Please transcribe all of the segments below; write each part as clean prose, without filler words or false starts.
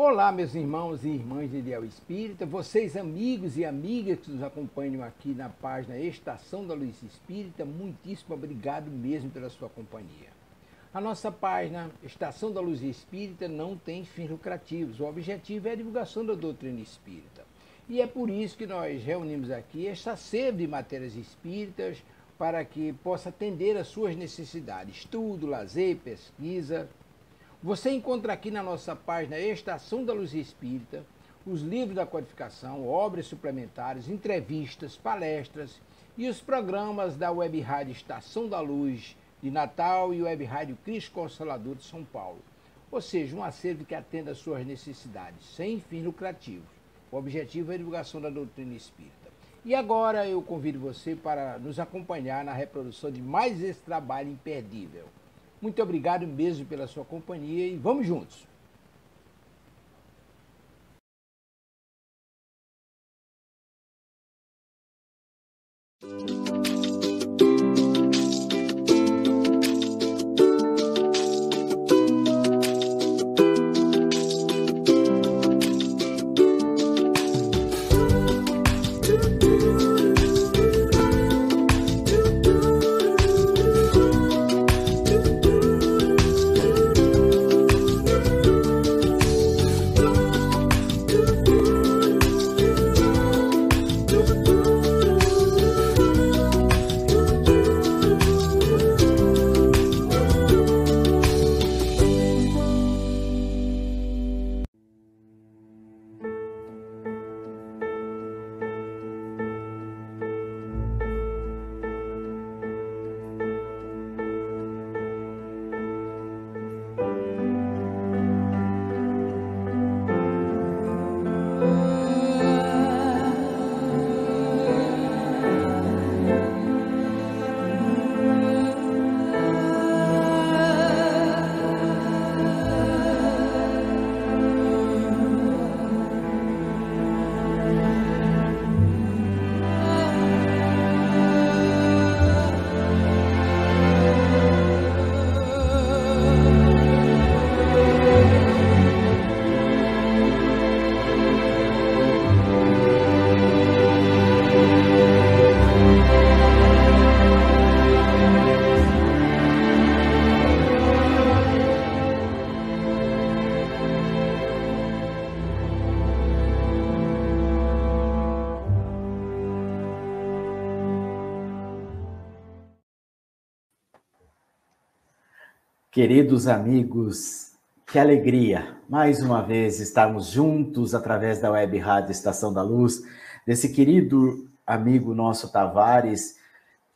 Olá, meus irmãos e irmãs de Ideal Espírita, vocês amigos e amigas que nos acompanham aqui na página Estação da Luz Espírita, muitíssimo obrigado mesmo pela sua companhia. A nossa página Estação da Luz Espírita não tem fins lucrativos, o objetivo é a divulgação da doutrina espírita. E é por isso que nós reunimos aqui esta sede de matérias espíritas para que possa atender às suas necessidades, estudo, lazer, pesquisa. Você encontra aqui na nossa página Estação da Luz Espírita os livros da codificação, obras suplementares, entrevistas, palestras e os programas da Web Rádio Estação da Luz de Natal e Web Rádio Cristo Consolador de São Paulo. Ou seja, um acervo que atenda às suas necessidades, sem fins lucrativos. O objetivo é a divulgação da doutrina espírita. E agora eu convido você para nos acompanhar na reprodução de mais esse trabalho imperdível. Muito obrigado mesmo pela sua companhia e vamos juntos! Queridos amigos, que alegria, mais uma vez estarmos juntos através da Web Rádio Estação da Luz, desse querido amigo nosso Tavares,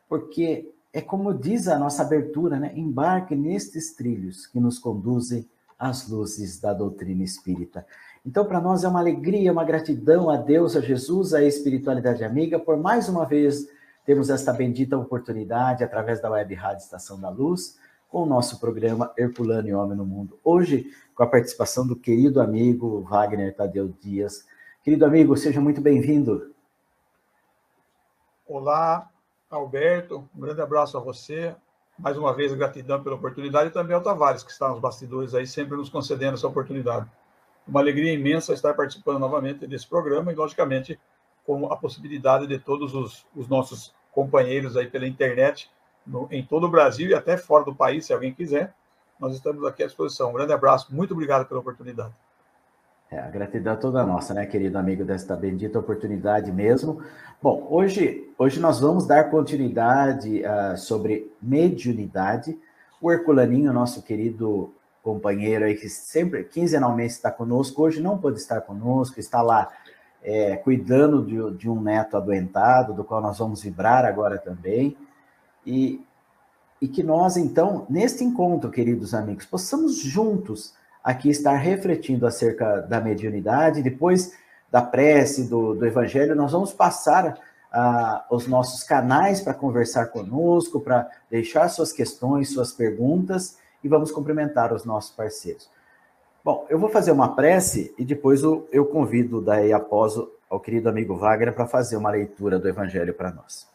porque é como diz a nossa abertura, né? Embarque nestes trilhos que nos conduzem às luzes da doutrina espírita. Então, para nós é uma alegria, uma gratidão a Deus, a Jesus, à espiritualidade amiga, por mais uma vez termos esta bendita oportunidade através da Web Rádio Estação da Luz, com o nosso programa Herculano e Homem no Mundo. Hoje, com a participação do querido amigo Wagner Tadeu Dias. Querido amigo, seja muito bem-vindo. Olá, Alberto, um grande abraço a você. Mais uma vez, gratidão pela oportunidade e também ao Tavares, que está nos bastidores aí, sempre nos concedendo essa oportunidade. Uma alegria imensa estar participando novamente desse programa e, logicamente, com a possibilidade de todos os nossos companheiros aí pela internet, em todo o Brasil e até fora do país, se alguém quiser, nós estamos aqui à disposição. Um grande abraço, muito obrigado pela oportunidade. A gratidão é toda nossa, né, querido amigo, desta bendita oportunidade mesmo. Bom, hoje nós vamos dar continuidade sobre mediunidade. O Herculaninho, nosso querido companheiro aí, que sempre, quinzenalmente está conosco, hoje não pôde estar conosco, está lá cuidando de um neto adoentado, do qual nós vamos vibrar agora também. E que nós, então, neste encontro, queridos amigos, possamos juntos aqui estar refletindo acerca da mediunidade. Depois da prece, do Evangelho, nós vamos passar os nossos canais para conversar conosco, para deixar suas questões, suas perguntas, e vamos cumprimentar os nossos parceiros. Bom, eu vou fazer uma prece e depois eu convido daí após ao querido amigo Wagner para fazer uma leitura do Evangelho para nós.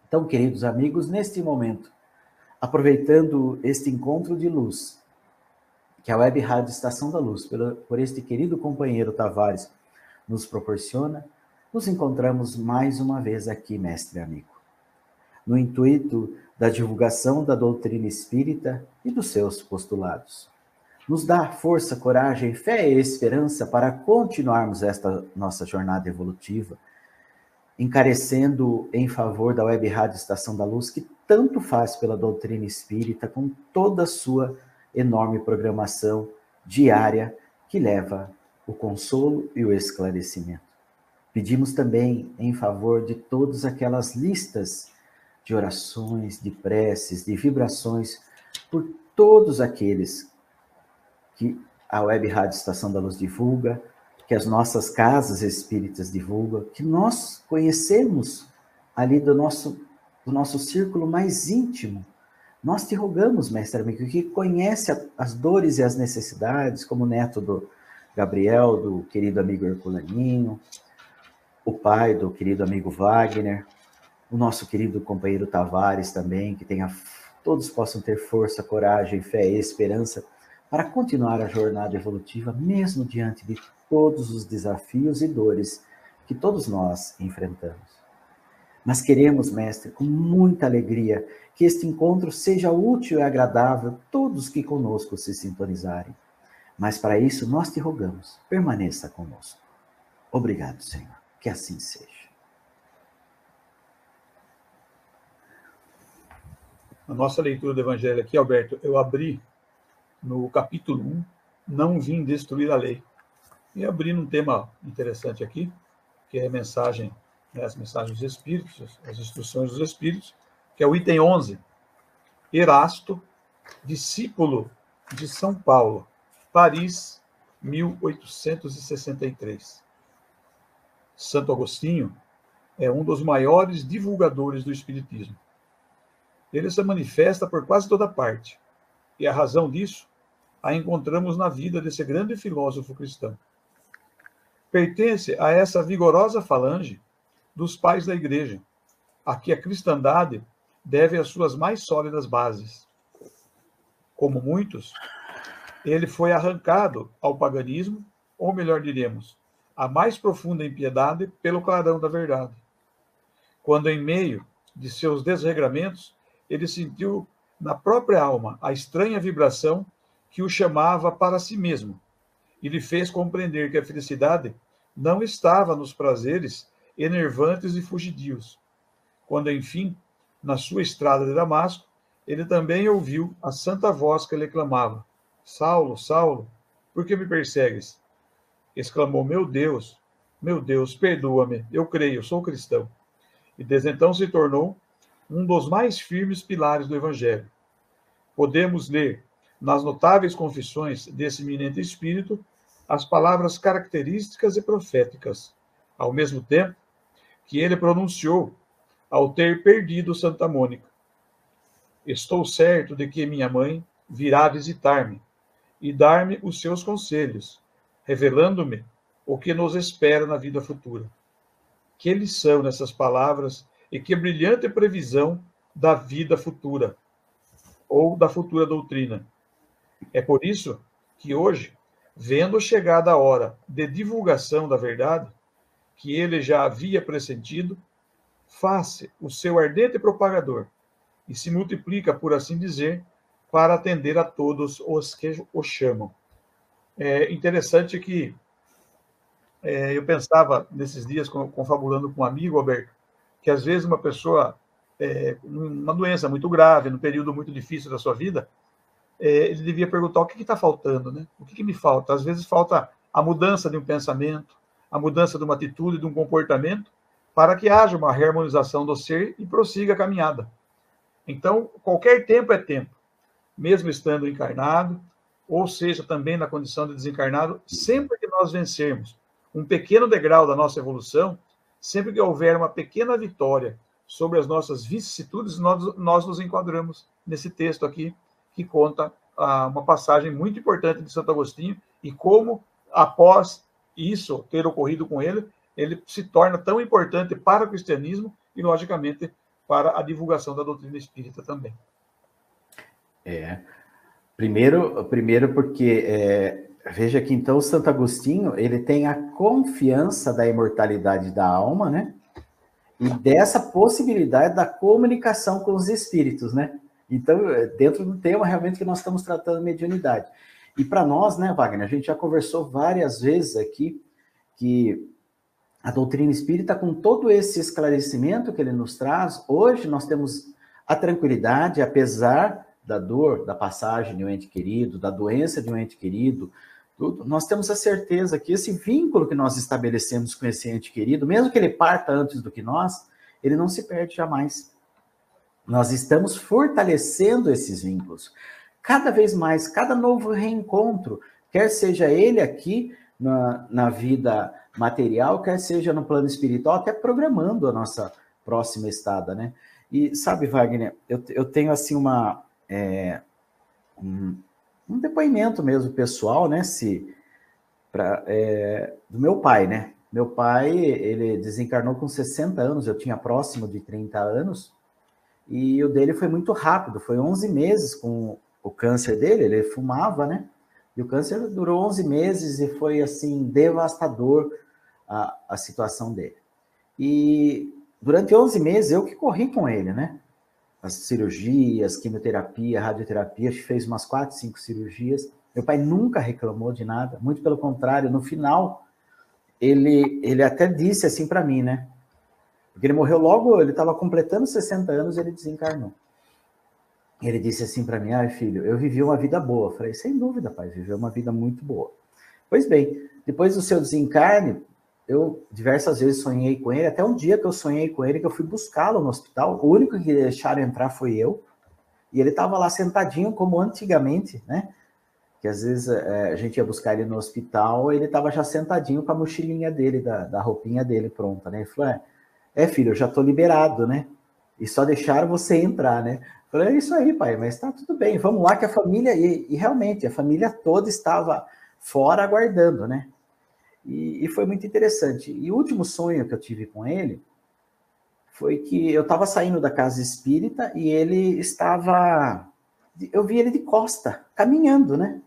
Então, queridos amigos, neste momento, aproveitando este encontro de luz, que a Web Rádio Estação da Luz, por este querido companheiro Tavares, nos proporciona, nos encontramos mais uma vez aqui, mestre amigo, no intuito da divulgação da doutrina espírita e dos seus postulados. Nos dá força, coragem, fé e esperança para continuarmos esta nossa jornada evolutiva, encarecendo em favor da Web Rádio Estação da Luz, que tanto faz pela doutrina espírita, com toda a sua enorme programação diária, que leva o consolo e o esclarecimento. Pedimos também em favor de todas aquelas listas de orações, de preces, de vibrações, por todos aqueles que a Web Rádio Estação da Luz divulga, que as nossas casas espíritas divulgam, que nós conhecemos ali do nosso círculo mais íntimo. Nós te rogamos, mestre amigo, que conhece as dores e as necessidades, como o neto do Gabriel, do querido amigo Herculaninho, o pai do querido amigo Wagner, o nosso querido companheiro Tavares também, que todos possam ter força, coragem, fé e esperança para continuar a jornada evolutiva, mesmo diante de todos os desafios e dores que todos nós enfrentamos. Mas queremos, mestre, com muita alegria, que este encontro seja útil e agradável a todos que conosco se sintonizarem. Mas para isso nós te rogamos, permaneça conosco. Obrigado, Senhor. Que assim seja. A nossa leitura do Evangelho aqui, Alberto, eu abri no capítulo 1, não vim destruir a lei. E abri num tema interessante aqui, que é a mensagem, as mensagens dos Espíritos, as instruções dos Espíritos, que é o item 11. Erasto, discípulo de São Paulo, Paris, 1863. Santo Agostinho é um dos maiores divulgadores do Espiritismo. Ele se manifesta por quase toda parte, e a razão disso a encontramos na vida desse grande filósofo cristão. Pertence a essa vigorosa falange dos pais da Igreja, a que a cristandade deve as suas mais sólidas bases. Como muitos, ele foi arrancado ao paganismo, ou melhor diremos, a mais profunda impiedade pelo clarão da verdade. Quando, em meio de seus desregramentos, ele sentiu na própria alma a estranha vibração que o chamava para si mesmo e lhe fez compreender que a felicidade não estava nos prazeres enervantes e fugidios. Quando, enfim, na sua estrada de Damasco, ele também ouviu a santa voz que lhe clamava: Saulo, Saulo, por que me persegues? Exclamou: meu Deus, perdoa-me, eu creio, sou cristão. E desde então se tornou um dos mais firmes pilares do Evangelho. Podemos ler nas notáveis confissões desse eminente espírito as palavras características e proféticas, ao mesmo tempo que ele pronunciou ao ter perdido Santa Mônica. Estou certo de que minha mãe virá visitar-me e dar-me os seus conselhos, revelando-me o que nos espera na vida futura. Que lição nessas palavras e que brilhante previsão da vida futura, ou da futura doutrina. É por isso que hoje, vendo chegada a hora de divulgação da verdade, que ele já havia pressentido, faz-se o seu ardente propagador e se multiplica, por assim dizer, para atender a todos os que o chamam. É interessante que eu pensava nesses dias, confabulando com um amigo, Alberto, que às vezes uma pessoa, uma doença muito grave, num período muito difícil da sua vida, ele devia perguntar o que está faltando, né? O que me falta? Às vezes falta a mudança de um pensamento, a mudança de uma atitude, de um comportamento, para que haja uma reharmonização do ser e prossiga a caminhada. Então, qualquer tempo é tempo, mesmo estando encarnado, ou seja, também na condição de desencarnado, sempre que nós vencermos um pequeno degrau da nossa evolução, sempre que houver uma pequena vitória sobre as nossas vicissitudes, nós nos enquadramos nesse texto aqui, que conta uma passagem muito importante de Santo Agostinho e como, após isso ter ocorrido com ele, ele se torna tão importante para o cristianismo e, logicamente, para a divulgação da doutrina espírita também. Primeiro porque, veja que então Santo Agostinho, ele tem a confiança da imortalidade da alma, né? E dessa possibilidade da comunicação com os espíritos, né? Então, dentro do tema realmente que nós estamos tratando mediunidade. E para nós, né, Wagner, a gente já conversou várias vezes aqui que a doutrina espírita, com todo esse esclarecimento que ele nos traz, hoje nós temos a tranquilidade, apesar da dor, da passagem de um ente querido, da doença de um ente querido, tudo, nós temos a certeza que esse vínculo que nós estabelecemos com esse ente querido, mesmo que ele parta antes do que nós, ele não se perde jamais. Nós estamos fortalecendo esses vínculos. Cada vez mais, cada novo reencontro, quer seja ele aqui na vida material, quer seja no plano espiritual, até programando a nossa próxima estada, né? E sabe, Wagner, eu tenho assim um depoimento mesmo pessoal, né? Do meu pai, né? Meu pai, ele desencarnou com 60 anos, eu tinha próximo de 30 anos, e o dele foi muito rápido, foi 11 meses com o câncer dele, ele fumava, né? E o câncer durou 11 meses e foi, assim, devastador a situação dele. E durante 11 meses eu que corri com ele, né? As cirurgias, quimioterapia, radioterapia, a gente fez umas 4, 5 cirurgias. Meu pai nunca reclamou de nada, muito pelo contrário, no final, ele até disse assim para mim, né? Porque ele morreu logo, ele estava completando 60 anos, ele desencarnou. Ele disse assim para mim, filho, eu vivi uma vida boa. Eu falei, sem dúvida, pai, viveu uma vida muito boa. Pois bem, depois do seu desencarne, eu diversas vezes sonhei com ele, até um dia que eu sonhei com ele, que eu fui buscá-lo no hospital, o único que deixaram entrar foi eu, e ele estava lá sentadinho como antigamente, né? Que às vezes a gente ia buscar ele no hospital, ele estava já sentadinho com a mochilinha dele, da roupinha dele pronta, né? Ele falou, filho, eu já estou liberado, né? E só deixaram você entrar, né? Eu falei, é isso aí, pai, mas tá tudo bem, vamos lá que a família, e realmente, a família toda estava fora aguardando, né? E foi muito interessante. E o último sonho que eu tive com ele foi que eu estava saindo da casa espírita e ele estava... Eu vi ele de costa, caminhando, né?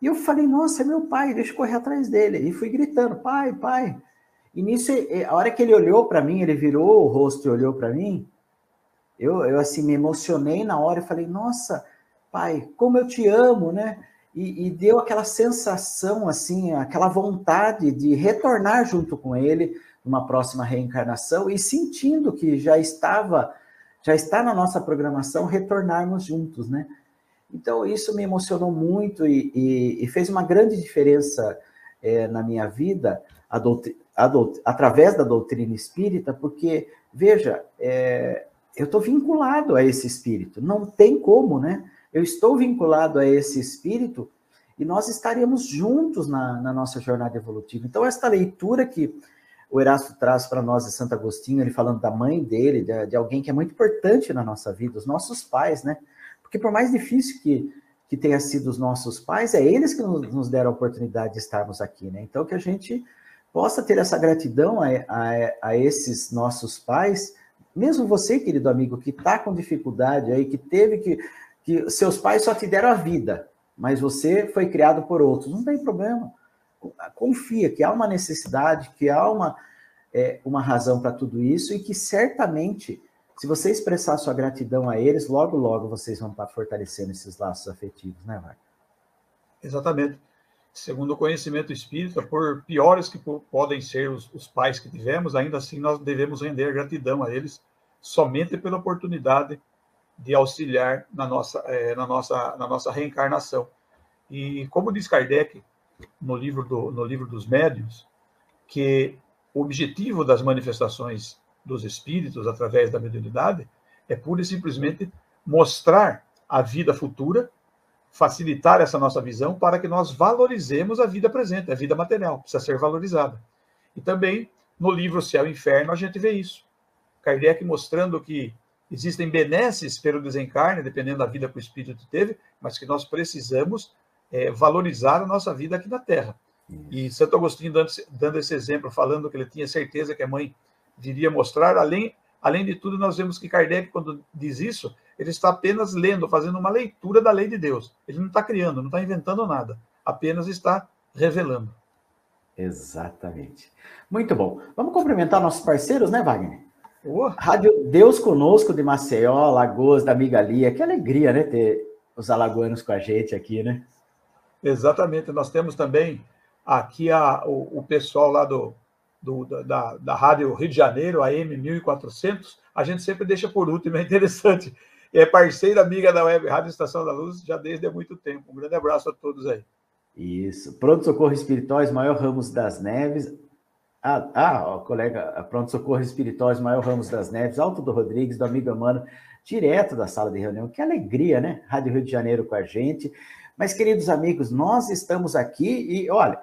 E eu falei, nossa, é meu pai, deixa eu correr atrás dele. E fui gritando, pai, pai. E nisso, a hora que ele olhou para mim, ele virou o rosto e olhou para mim, eu assim, me emocionei na hora e falei, nossa, pai, como eu te amo, né? E deu aquela sensação, assim, aquela vontade de retornar junto com ele numa próxima reencarnação e sentindo que já está na nossa programação retornarmos juntos, né? Então, isso me emocionou muito e fez uma grande diferença na minha vida, através da doutrina espírita, porque, veja, eu estou vinculado a esse espírito, não tem como, né? Eu estou vinculado a esse espírito e nós estaremos juntos na nossa jornada evolutiva. Então, esta leitura que o Erasto traz para nós de Santo Agostinho, ele falando da mãe dele, de alguém que é muito importante na nossa vida, os nossos pais, né? Porque por mais difícil que tenha sido os nossos pais, é eles que nos deram a oportunidade de estarmos aqui, né? Então, que a gente possa ter essa gratidão a esses nossos pais, mesmo você, querido amigo, que está com dificuldade aí, que teve que seus pais só te deram a vida, mas você foi criado por outros, não tem problema. Confia que há uma necessidade, que há uma razão para tudo isso e que certamente, se você expressar sua gratidão a eles, logo, logo vocês vão estar fortalecendo esses laços afetivos, né, Wagner? Exatamente. Segundo o conhecimento espírita, por piores que podem ser os pais que tivemos, ainda assim nós devemos render gratidão a eles, somente pela oportunidade de auxiliar na nossa reencarnação. E como diz Kardec no livro dos Médiuns, que o objetivo das manifestações dos espíritos através da mediunidade é pura e simplesmente mostrar a vida futura, facilitar essa nossa visão para que nós valorizemos a vida presente, a vida material, precisa ser valorizada. E também no livro Céu e Inferno a gente vê isso. Kardec mostrando que existem benesses pelo desencarne, dependendo da vida que o espírito teve, mas que nós precisamos valorizar a nossa vida aqui na Terra. E Santo Agostinho dando esse exemplo, falando que ele tinha certeza que a mãe viria mostrar, além Além de tudo, nós vemos que Kardec, quando diz isso, ele está apenas lendo, fazendo uma leitura da lei de Deus. Ele não está criando, não está inventando nada, apenas está revelando. Exatamente. Muito bom. Vamos cumprimentar nossos parceiros, né, Wagner? Oh. Rádio Deus Conosco de Maceió, Alagoas, da amiga Lia. Que alegria, né, ter os alagoanos com a gente aqui, né? Exatamente. Nós temos também aqui o pessoal lá da Rádio Rio de Janeiro, a M1400. A gente sempre deixa por último, é interessante. É parceira amiga da Web Rádio Estação da Luz já desde há muito tempo. Um grande abraço a todos aí. Isso. Pronto Socorro Espiritual, Ismael Ramos das Neves. Colega, Pronto Socorro Espiritual, Ismael Ramos das Neves, Alto do Rodrigues, do amigo Emmanuel, direto da sala de reunião. Que alegria, né? Rádio Rio de Janeiro com a gente. Mas, queridos amigos, nós estamos aqui e, olha,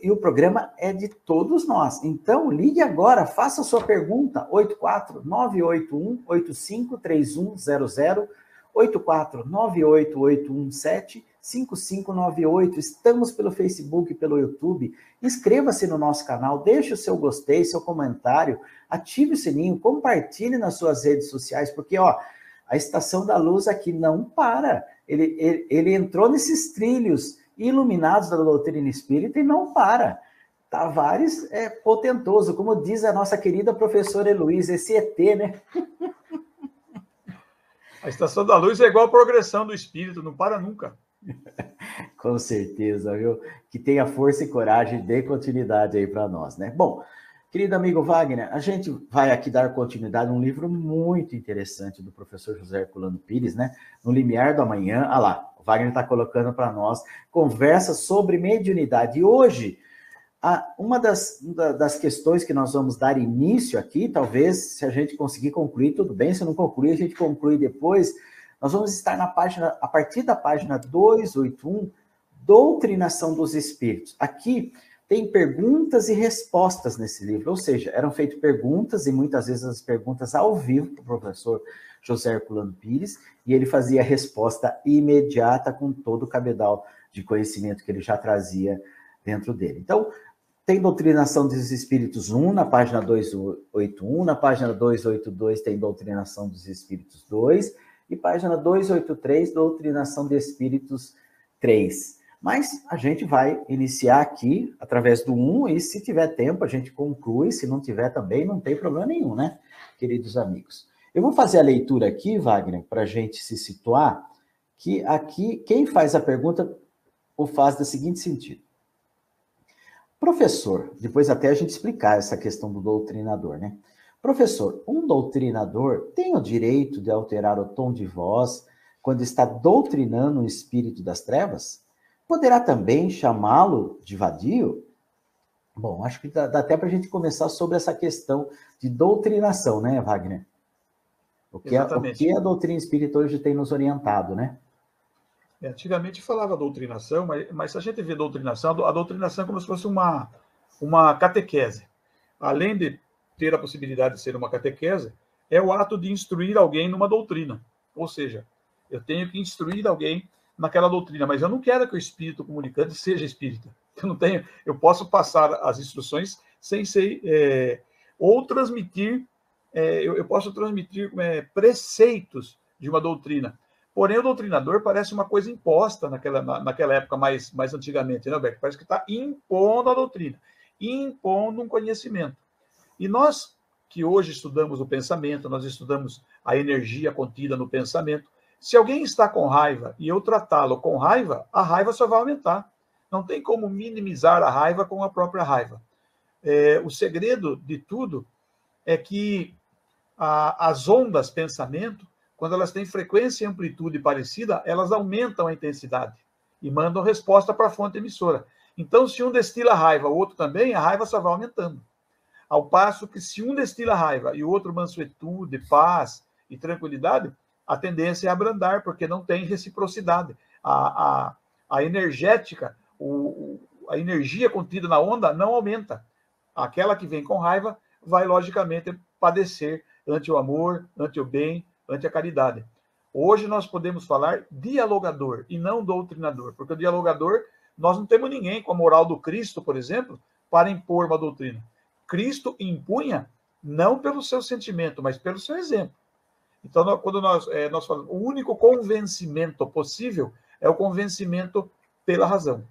o programa é de todos nós. Então, ligue agora, faça a sua pergunta, 84-981-853100, 84-98817-5598. Estamos pelo Facebook, pelo YouTube. Inscreva-se no nosso canal, deixe o seu gostei, seu comentário, ative o sininho, compartilhe nas suas redes sociais, porque, ó, a Estação da Luz aqui não para. Ele entrou nesses trilhos iluminados da doutrina espírita e não para. Tavares é potentoso, como diz a nossa querida professora Heloísa, esse ET, né? A Estação da Luz é igual a progressão do espírito, não para nunca. Com certeza, viu? Que tenha força e coragem, dê continuidade aí para nós, né? Bom, querido amigo Wagner, a gente vai aqui dar continuidade a um livro muito interessante do professor José Herculano Pires, né? No Limiar do Amanhã. Ah lá, o Wagner está colocando para nós conversa sobre mediunidade. E hoje, uma das questões que nós vamos dar início aqui, talvez, se a gente conseguir concluir, tudo bem, se não concluir, a gente conclui depois. Nós vamos estar a partir da página 281, Doutrinação dos Espíritos. Aqui tem perguntas e respostas nesse livro, ou seja, eram feitas perguntas, e muitas vezes as perguntas ao vivo para o professor José Herculano Pires, e ele fazia a resposta imediata com todo o cabedal de conhecimento que ele já trazia dentro dele. Então, tem Doutrinação dos Espíritos 1, na página 281, na página 282 tem Doutrinação dos Espíritos 2, e página 283, Doutrinação de Espíritos 3. Mas a gente vai iniciar aqui através do 1, e se tiver tempo a gente conclui, se não tiver também não tem problema nenhum, né, queridos amigos? Eu vou fazer a leitura aqui, Wagner, para a gente se situar, que aqui quem faz a pergunta o faz do seguinte sentido. Professor, depois até a gente explicar essa questão do doutrinador, né? Professor, um doutrinador tem o direito de alterar o tom de voz quando está doutrinando o espírito das trevas? Poderá também chamá-lo de vadio? Bom, acho que dá até para a gente começar sobre essa questão de doutrinação, né, Wagner? O que a doutrina espírita hoje tem nos orientado, né? Antigamente falava doutrinação, mas se a gente vê doutrinação, a doutrinação é como se fosse uma catequese. Além de ter a possibilidade de ser uma catequese, é o ato de instruir alguém numa doutrina. Ou seja, eu tenho que instruir alguém naquela doutrina, mas eu não quero que o espírito comunicante seja espírita. Eu posso passar as instruções sem ser, ou transmitir, eu posso transmitir preceitos de uma doutrina. Porém, o doutrinador parece uma coisa imposta naquela época mais antigamente, né, Alberto? Parece que está impondo a doutrina, impondo um conhecimento. E nós, que hoje estudamos o pensamento, nós estudamos a energia contida no pensamento, se alguém está com raiva e eu tratá-lo com raiva, a raiva só vai aumentar. Não tem como minimizar a raiva com a própria raiva. O segredo de tudo é que as ondas pensamento, quando elas têm frequência e amplitude parecida, elas aumentam a intensidade e mandam resposta para a fonte emissora. Então, se um destila raiva, o outro também, a raiva só vai aumentando. Ao passo que se um destila raiva e o outro mansuetude, paz e tranquilidade, a tendência é abrandar, porque não tem reciprocidade. A energética, a energia contida na onda não aumenta. Aquela que vem com raiva vai, logicamente, padecer ante o amor, ante o bem, ante a caridade. Hoje nós podemos falar dialogador e não doutrinador, porque o dialogador, nós não temos ninguém com a moral do Cristo, por exemplo, para impor uma doutrina. Cristo impunha não pelo seu sentimento, mas pelo seu exemplo. Então, quando nós falamos, o único convencimento possível é o convencimento pela razão.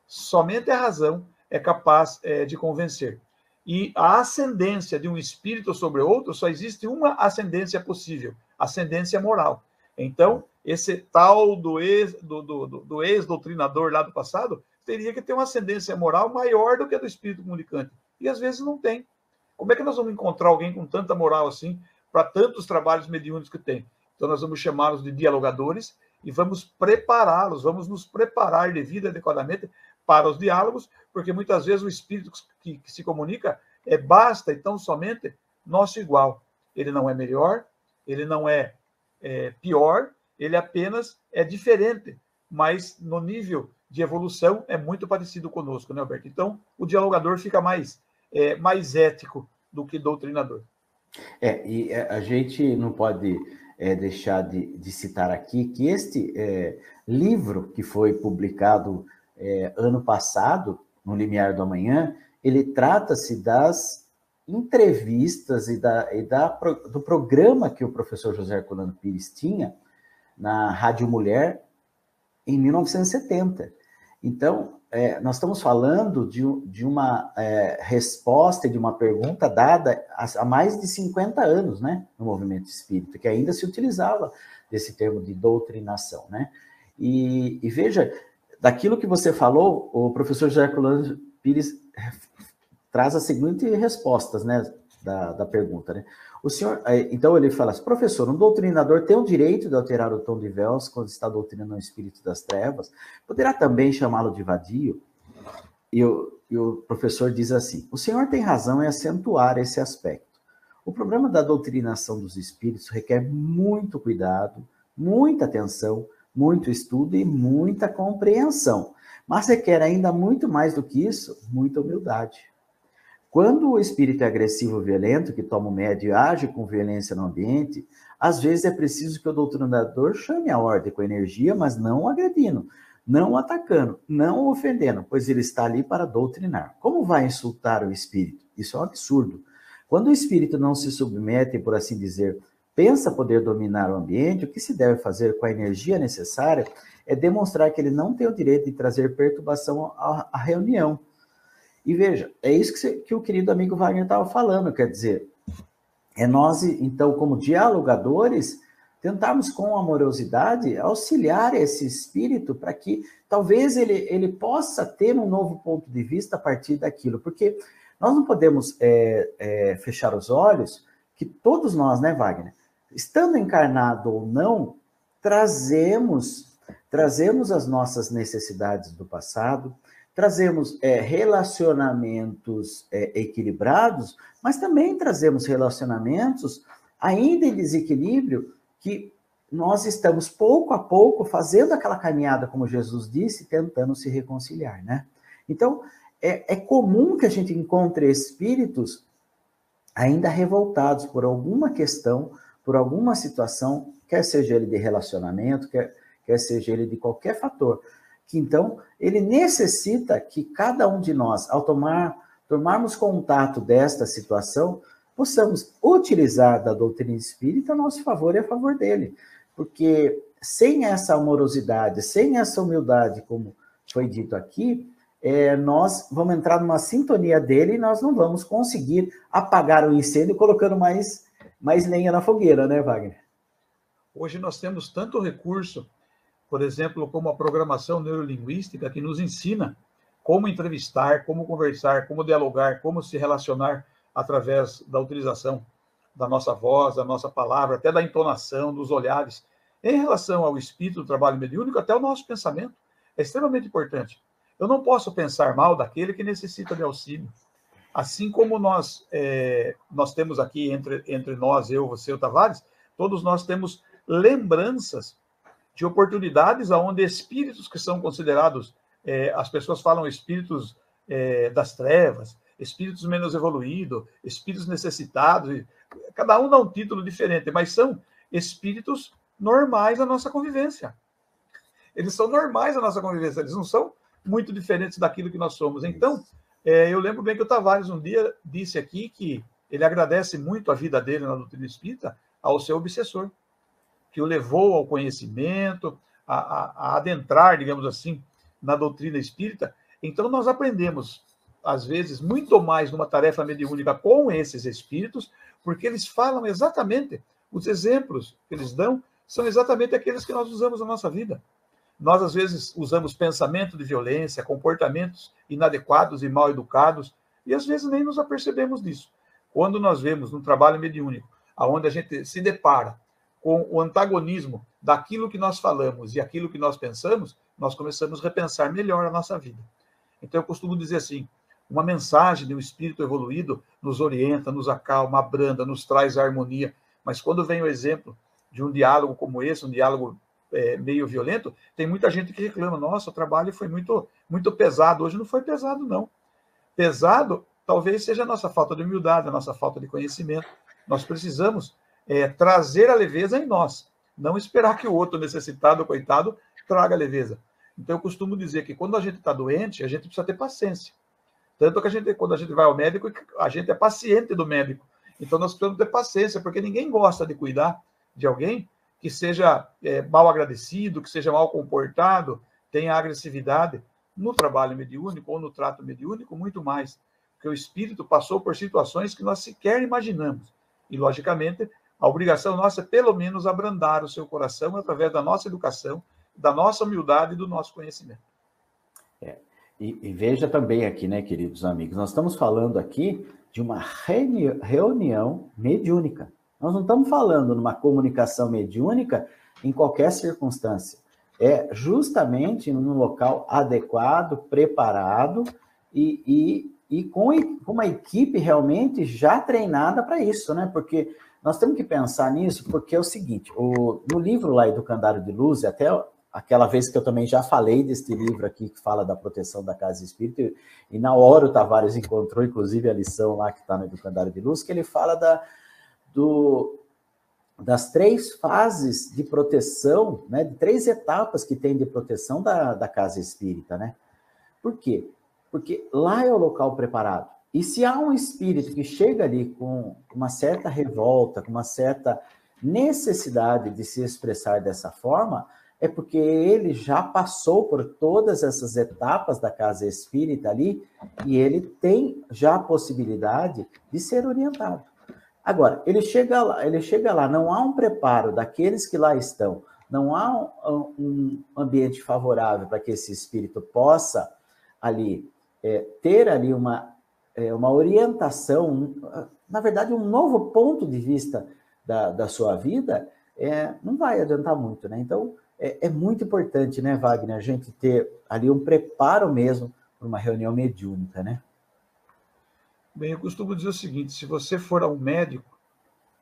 Somente a razão é capaz de convencer. E a ascendência de um espírito sobre outro, só existe uma ascendência possível, ascendência moral. Então, esse tal do ex-doutrinador lá do passado teria que ter uma ascendência moral maior do que a do espírito comunicante. E às vezes não tem. Como é que nós vamos encontrar alguém com tanta moral assim para tantos trabalhos mediúnicos que tem? Então, nós vamos chamá-los de dialogadores e vamos prepará-los, vamos nos preparar devido adequadamente para os diálogos, porque muitas vezes o espírito que se comunica basta, então, somente nosso igual. Ele não é melhor, ele não é pior, ele apenas é diferente, mas no nível de evolução é muito parecido conosco, né, Alberto? Então, o dialogador fica mais ético do que doutrinador. E a gente não pode deixar de citar aqui que este livro que foi publicado ano passado, no Limiar do Amanhã, ele trata-se das entrevistas do programa que o professor José Herculano Pires tinha na Rádio Mulher em 1970. Então, nós estamos falando de uma resposta e de uma pergunta dada há mais de 50 anos, né, no movimento espírita, que ainda se utilizava desse termo de doutrinação, né? E veja, daquilo que você falou, o professor José Herculano Pires traz as seguintes respostas, né, da pergunta, né? O senhor, então ele fala assim: professor, um doutrinador tem o direito de alterar o tom de voz quando está doutrinando o espírito das trevas? Poderá também chamá-lo de vadio? E o professor diz assim: o senhor tem razão em acentuar esse aspecto. O problema da doutrinação dos espíritos requer muito cuidado, muita atenção, muito estudo e muita compreensão, mas requer ainda muito mais do que isso, muita humildade. Quando o espírito é agressivo ou violento, que toma o médio e age com violência no ambiente, às vezes é preciso que o doutrinador chame a ordem com energia, mas não agredindo, não atacando, não ofendendo, pois ele está ali para doutrinar. Como vai insultar o espírito? Isso é um absurdo. Quando o espírito não se submete, por assim dizer, pensa poder dominar o ambiente, o que se deve fazer com a energia necessária é demonstrar que ele não tem o direito de trazer perturbação à reunião. E veja, é isso que o querido amigo Wagner estava falando, quer dizer, nós, então, como dialogadores, tentarmos com amorosidade auxiliar esse espírito para que talvez ele possa ter um novo ponto de vista a partir daquilo, porque nós não podemos fechar os olhos que todos nós, né, Wagner, estando encarnado ou não, trazemos as nossas necessidades do passado, trazemos relacionamentos equilibrados, mas também trazemos relacionamentos ainda em desequilíbrio, que nós estamos pouco a pouco fazendo aquela caminhada, como Jesus disse, tentando se reconciliar, né? Então, é comum que a gente encontre espíritos ainda revoltados por alguma questão, por alguma situação, quer seja ele de relacionamento, quer seja ele de qualquer fator, que então ele necessita que cada um de nós, ao tomarmos contato desta situação, possamos utilizar da doutrina espírita a nosso favor e a favor dele. Porque sem essa amorosidade, sem essa humildade, como foi dito aqui, nós vamos entrar numa sintonia dele e nós não vamos conseguir apagar o incêndio colocando mais lenha na fogueira, né, Wagner? Hoje nós temos tanto recurso, por exemplo, como a programação neurolinguística, que nos ensina como entrevistar, como conversar, como dialogar, como se relacionar através da utilização da nossa voz, da nossa palavra, até da entonação, dos olhares. Em relação ao espírito do trabalho mediúnico, até o nosso pensamento é extremamente importante. Eu não posso pensar mal daquele que necessita de auxílio. Assim como nós temos aqui entre nós, eu, você e o Tavares, todos nós temos lembranças de oportunidades onde espíritos que são considerados, as pessoas falam espíritos das trevas, espíritos menos evoluídos, espíritos necessitados, cada um dá um título diferente, mas são espíritos normais da nossa convivência. Eles são normais da nossa convivência, eles não são muito diferentes daquilo que nós somos. Então, eu lembro bem que o Tavares um dia disse aqui que ele agradece muito a vida dele na doutrina espírita ao seu obsessor, que o levou ao conhecimento, a adentrar, digamos assim, na doutrina espírita. Então, nós aprendemos, às vezes, muito mais numa tarefa mediúnica com esses espíritos, porque eles falam exatamente, os exemplos que eles dão são exatamente aqueles que nós usamos na nossa vida. Nós, às vezes, usamos pensamento de violência, comportamentos inadequados e mal educados, e às vezes nem nos apercebemos disso. Quando nós vemos no trabalho mediúnico, onde a gente se depara com o antagonismo daquilo que nós falamos e aquilo que nós pensamos, nós começamos a repensar melhor a nossa vida. Então, eu costumo dizer assim, uma mensagem de um espírito evoluído nos orienta, nos acalma, abranda, nos traz a harmonia, mas quando vem o exemplo de um diálogo como esse, um diálogo meio violento, tem muita gente que reclama, nossa, o trabalho foi muito, muito pesado. Hoje não foi pesado, não. Pesado talvez seja a nossa falta de humildade, a nossa falta de conhecimento. Nós precisamos trazer a leveza em nós, não esperar que o outro necessitado, coitado, traga leveza. Então, eu costumo dizer que quando a gente está doente, a gente precisa ter paciência. Tanto que quando a gente vai ao médico, a gente é paciente do médico. Então, nós precisamos ter paciência, porque ninguém gosta de cuidar de alguém que seja mal agradecido, que seja mal comportado, tenha agressividade. No trabalho mediúnico ou no trato mediúnico, muito mais. Porque o espírito passou por situações que nós sequer imaginamos. E, logicamente, a obrigação nossa é, pelo menos, abrandar o seu coração através da nossa educação, da nossa humildade e do nosso conhecimento. E veja também aqui, né, queridos amigos, nós estamos falando aqui de uma reunião mediúnica. Nós não estamos falando numa comunicação mediúnica em qualquer circunstância. É justamente num local adequado, preparado e com uma equipe realmente já treinada para isso, né? Porque nós temos que pensar nisso, porque é o seguinte, no livro lá, Educandário de Luz, até aquela vez que eu também já falei deste livro aqui, que fala da proteção da casa espírita, e na hora o Tavares encontrou, inclusive, a lição lá que está no Educandário de Luz, que ele fala das 3 fases de proteção, né, de 3 etapas que tem de proteção da casa espírita, né? Por quê? Porque lá é o local preparado. E se há um espírito que chega ali com uma certa revolta, com uma certa necessidade de se expressar dessa forma, é porque ele já passou por todas essas etapas da casa espírita ali e ele tem já a possibilidade de ser orientado. Agora, ele chega lá, não há um preparo daqueles que lá estão, não há um ambiente favorável para que esse espírito possa ali ter ali uma orientação, na verdade, um novo ponto de vista da sua vida, não vai adiantar muito, né? Então, é muito importante, né, Wagner, a gente ter ali um preparo mesmo para uma reunião mediúnica, né? Bem, eu costumo dizer o seguinte, se você for a um médico,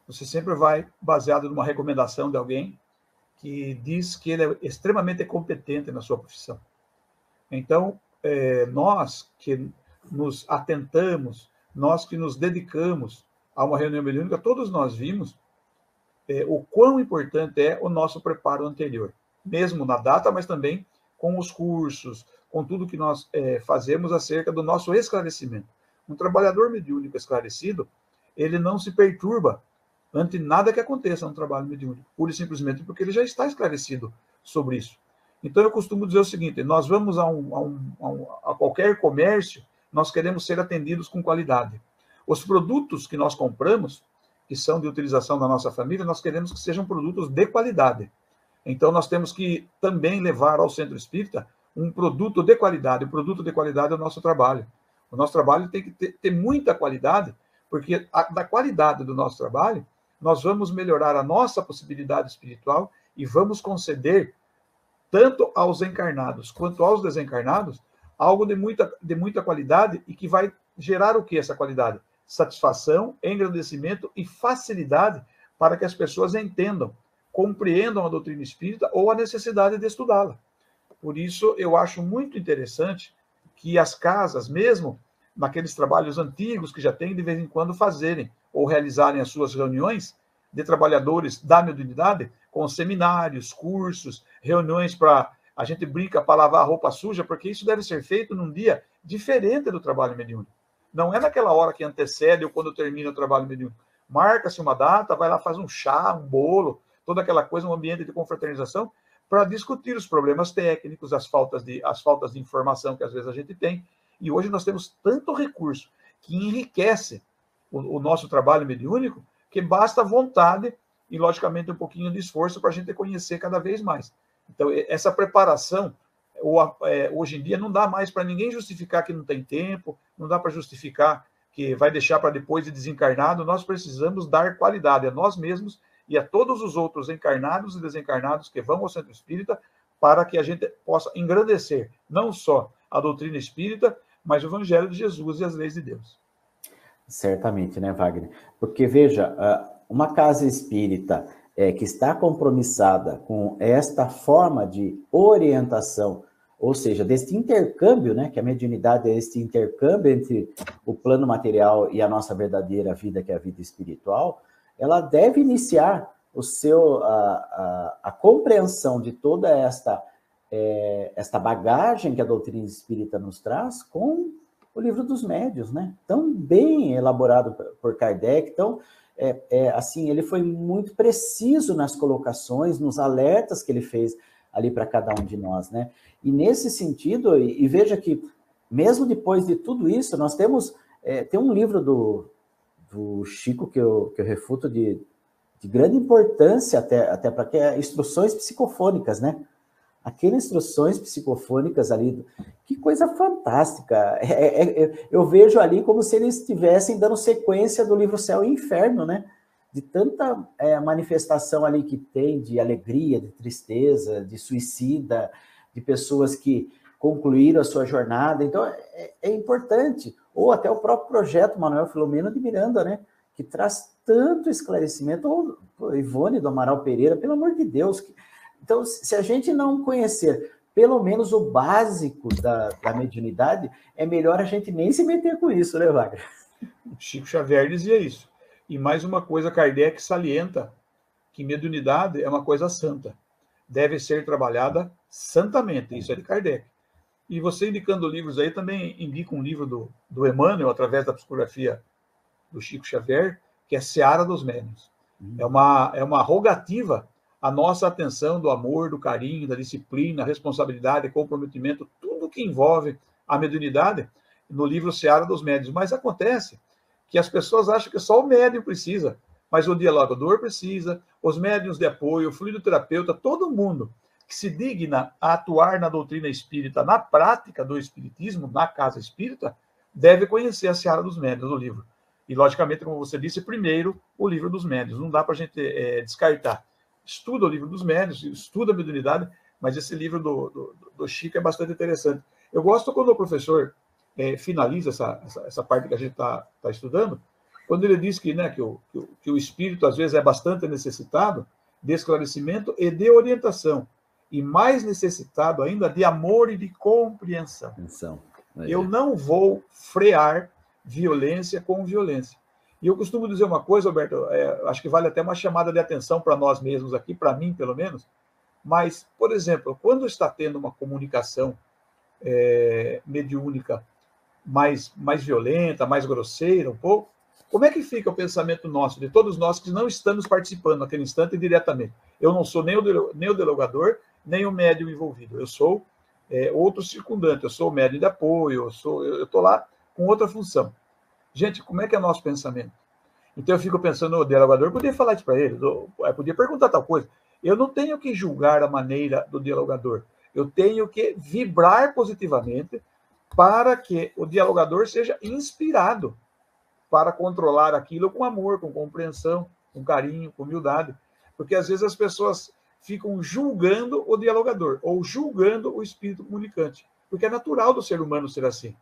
você sempre vai baseado numa recomendação de alguém que diz que ele é extremamente competente na sua profissão. Então, nós que nos atentamos, nós que nos dedicamos a uma reunião mediúnica, todos nós vimos o quão importante é o nosso preparo anterior, mesmo na data, mas também com os cursos, com tudo que nós fazemos acerca do nosso esclarecimento. Um trabalhador mediúnico esclarecido, ele não se perturba ante nada que aconteça no trabalho mediúnico, pura e simplesmente porque ele já está esclarecido sobre isso. Então, eu costumo dizer o seguinte, nós vamos a qualquer comércio, nós queremos ser atendidos com qualidade. Os produtos que nós compramos, que são de utilização da nossa família, nós queremos que sejam produtos de qualidade. Então, nós temos que também levar ao centro espírita um produto de qualidade. O produto de qualidade é o nosso trabalho. O nosso trabalho tem que ter muita qualidade, porque da qualidade do nosso trabalho, nós vamos melhorar a nossa possibilidade espiritual e vamos conceder, tanto aos encarnados quanto aos desencarnados, algo de muita qualidade e que vai gerar o que essa qualidade? Satisfação, engrandecimento e facilidade para que as pessoas entendam, compreendam a doutrina espírita ou a necessidade de estudá-la. Por isso, eu acho muito interessante que as casas, mesmo naqueles trabalhos antigos que já tem, de vez em quando fazerem ou realizarem as suas reuniões de trabalhadores da mediunidade, com seminários, cursos, reuniões para, a gente brinca, para lavar a roupa suja, porque isso deve ser feito num dia diferente do trabalho mediúnico. Não é naquela hora que antecede ou quando termina o trabalho mediúnico. Marca-se uma data, vai lá, faz um chá, um bolo, toda aquela coisa, um ambiente de confraternização, para discutir os problemas técnicos, as faltas de informação que às vezes a gente tem. E hoje nós temos tanto recurso que enriquece o nosso trabalho mediúnico, que basta vontade e, logicamente, um pouquinho de esforço para a gente conhecer cada vez mais. Então, essa preparação, hoje em dia, não dá mais para ninguém justificar que não tem tempo, não dá para justificar que vai deixar para depois de desencarnado. Nós precisamos dar qualidade a nós mesmos e a todos os outros encarnados e desencarnados que vão ao Centro Espírita, para que a gente possa engrandecer não só a doutrina espírita, mas o Evangelho de Jesus e as leis de Deus. Certamente, né, Wagner? Porque, veja, uma casa espírita que está compromissada com esta forma de orientação, ou seja, deste intercâmbio, né, que a mediunidade é este intercâmbio entre o plano material e a nossa verdadeira vida, que é a vida espiritual, ela deve iniciar a compreensão de toda esta bagagem que a doutrina espírita nos traz com o Livro dos Médiuns, né? Tão bem elaborado por Kardec, assim, ele foi muito preciso nas colocações, nos alertas que ele fez ali para cada um de nós, né? E nesse sentido, e veja que, mesmo depois de tudo isso, nós temos, tem um livro do Chico que eu refuto de grande importância, até para que é instruções psicofônicas, né? Aquelas instruções psicofônicas ali, que coisa fantástica. Eu vejo ali como se eles estivessem dando sequência do livro Céu e Inferno, né? De tanta manifestação ali que tem, de alegria, de tristeza, de suicida, de pessoas que concluíram a sua jornada. Então, é importante. Ou até o próprio projeto Manuel Filomeno de Miranda, né? Que traz tanto esclarecimento. Ou Ivone do Amaral Pereira, pelo amor de Deus. Então, se a gente não conhecer pelo menos o básico da mediunidade, é melhor a gente nem se meter com isso, né, Wagner? Chico Xavier dizia isso. E mais uma coisa, Kardec salienta que mediunidade é uma coisa santa. Deve ser trabalhada santamente. Isso é de Kardec. E você indicando livros aí, também indica um livro do Emmanuel, através da psicografia do Chico Xavier, que é Seara dos Médiuns. É uma rogativa a nossa atenção do amor, do carinho, da disciplina, responsabilidade, comprometimento, tudo que envolve a mediunidade no livro Seara dos Médiuns. Mas acontece que as pessoas acham que só o médium precisa, mas o dialogador precisa, os médiuns de apoio, o fluidoterapeuta, todo mundo que se digna a atuar na doutrina espírita, na prática do espiritismo, na casa espírita, deve conhecer a Seara dos Médiuns, o livro. E, logicamente, como você disse, primeiro o livro dos médiuns. Não dá para a gente descartar. Estuda o livro dos médiuns, estuda a mediunidade, mas esse livro do Chico é bastante interessante. Eu gosto quando o professor finaliza essa parte que a gente está estudando, quando ele diz que, né, que o espírito, às vezes, é bastante necessitado de esclarecimento e de orientação, e mais necessitado ainda de amor e de compreensão. Eu não vou frear violência com violência. E eu costumo dizer uma coisa, Alberto, acho que vale até uma chamada de atenção para nós mesmos aqui, para mim, pelo menos, mas, por exemplo, quando está tendo uma comunicação mediúnica mais violenta, mais grosseira, um pouco, como é que fica o pensamento nosso, de todos nós que não estamos participando naquele instante diretamente? Eu não sou nem o delegador, nem o médium envolvido. Eu sou outro circundante, eu sou o médium de apoio, eu estou lá com outra função. Gente, como é que é nosso pensamento? Então eu fico pensando, o dialogador podia falar isso para ele, podia perguntar tal coisa. Eu não tenho que julgar a maneira do dialogador. Eu tenho que vibrar positivamente para que o dialogador seja inspirado para controlar aquilo com amor, com compreensão, com carinho, com humildade. Porque às vezes as pessoas ficam julgando o dialogador ou julgando o espírito comunicante. Porque é natural do ser humano ser assim.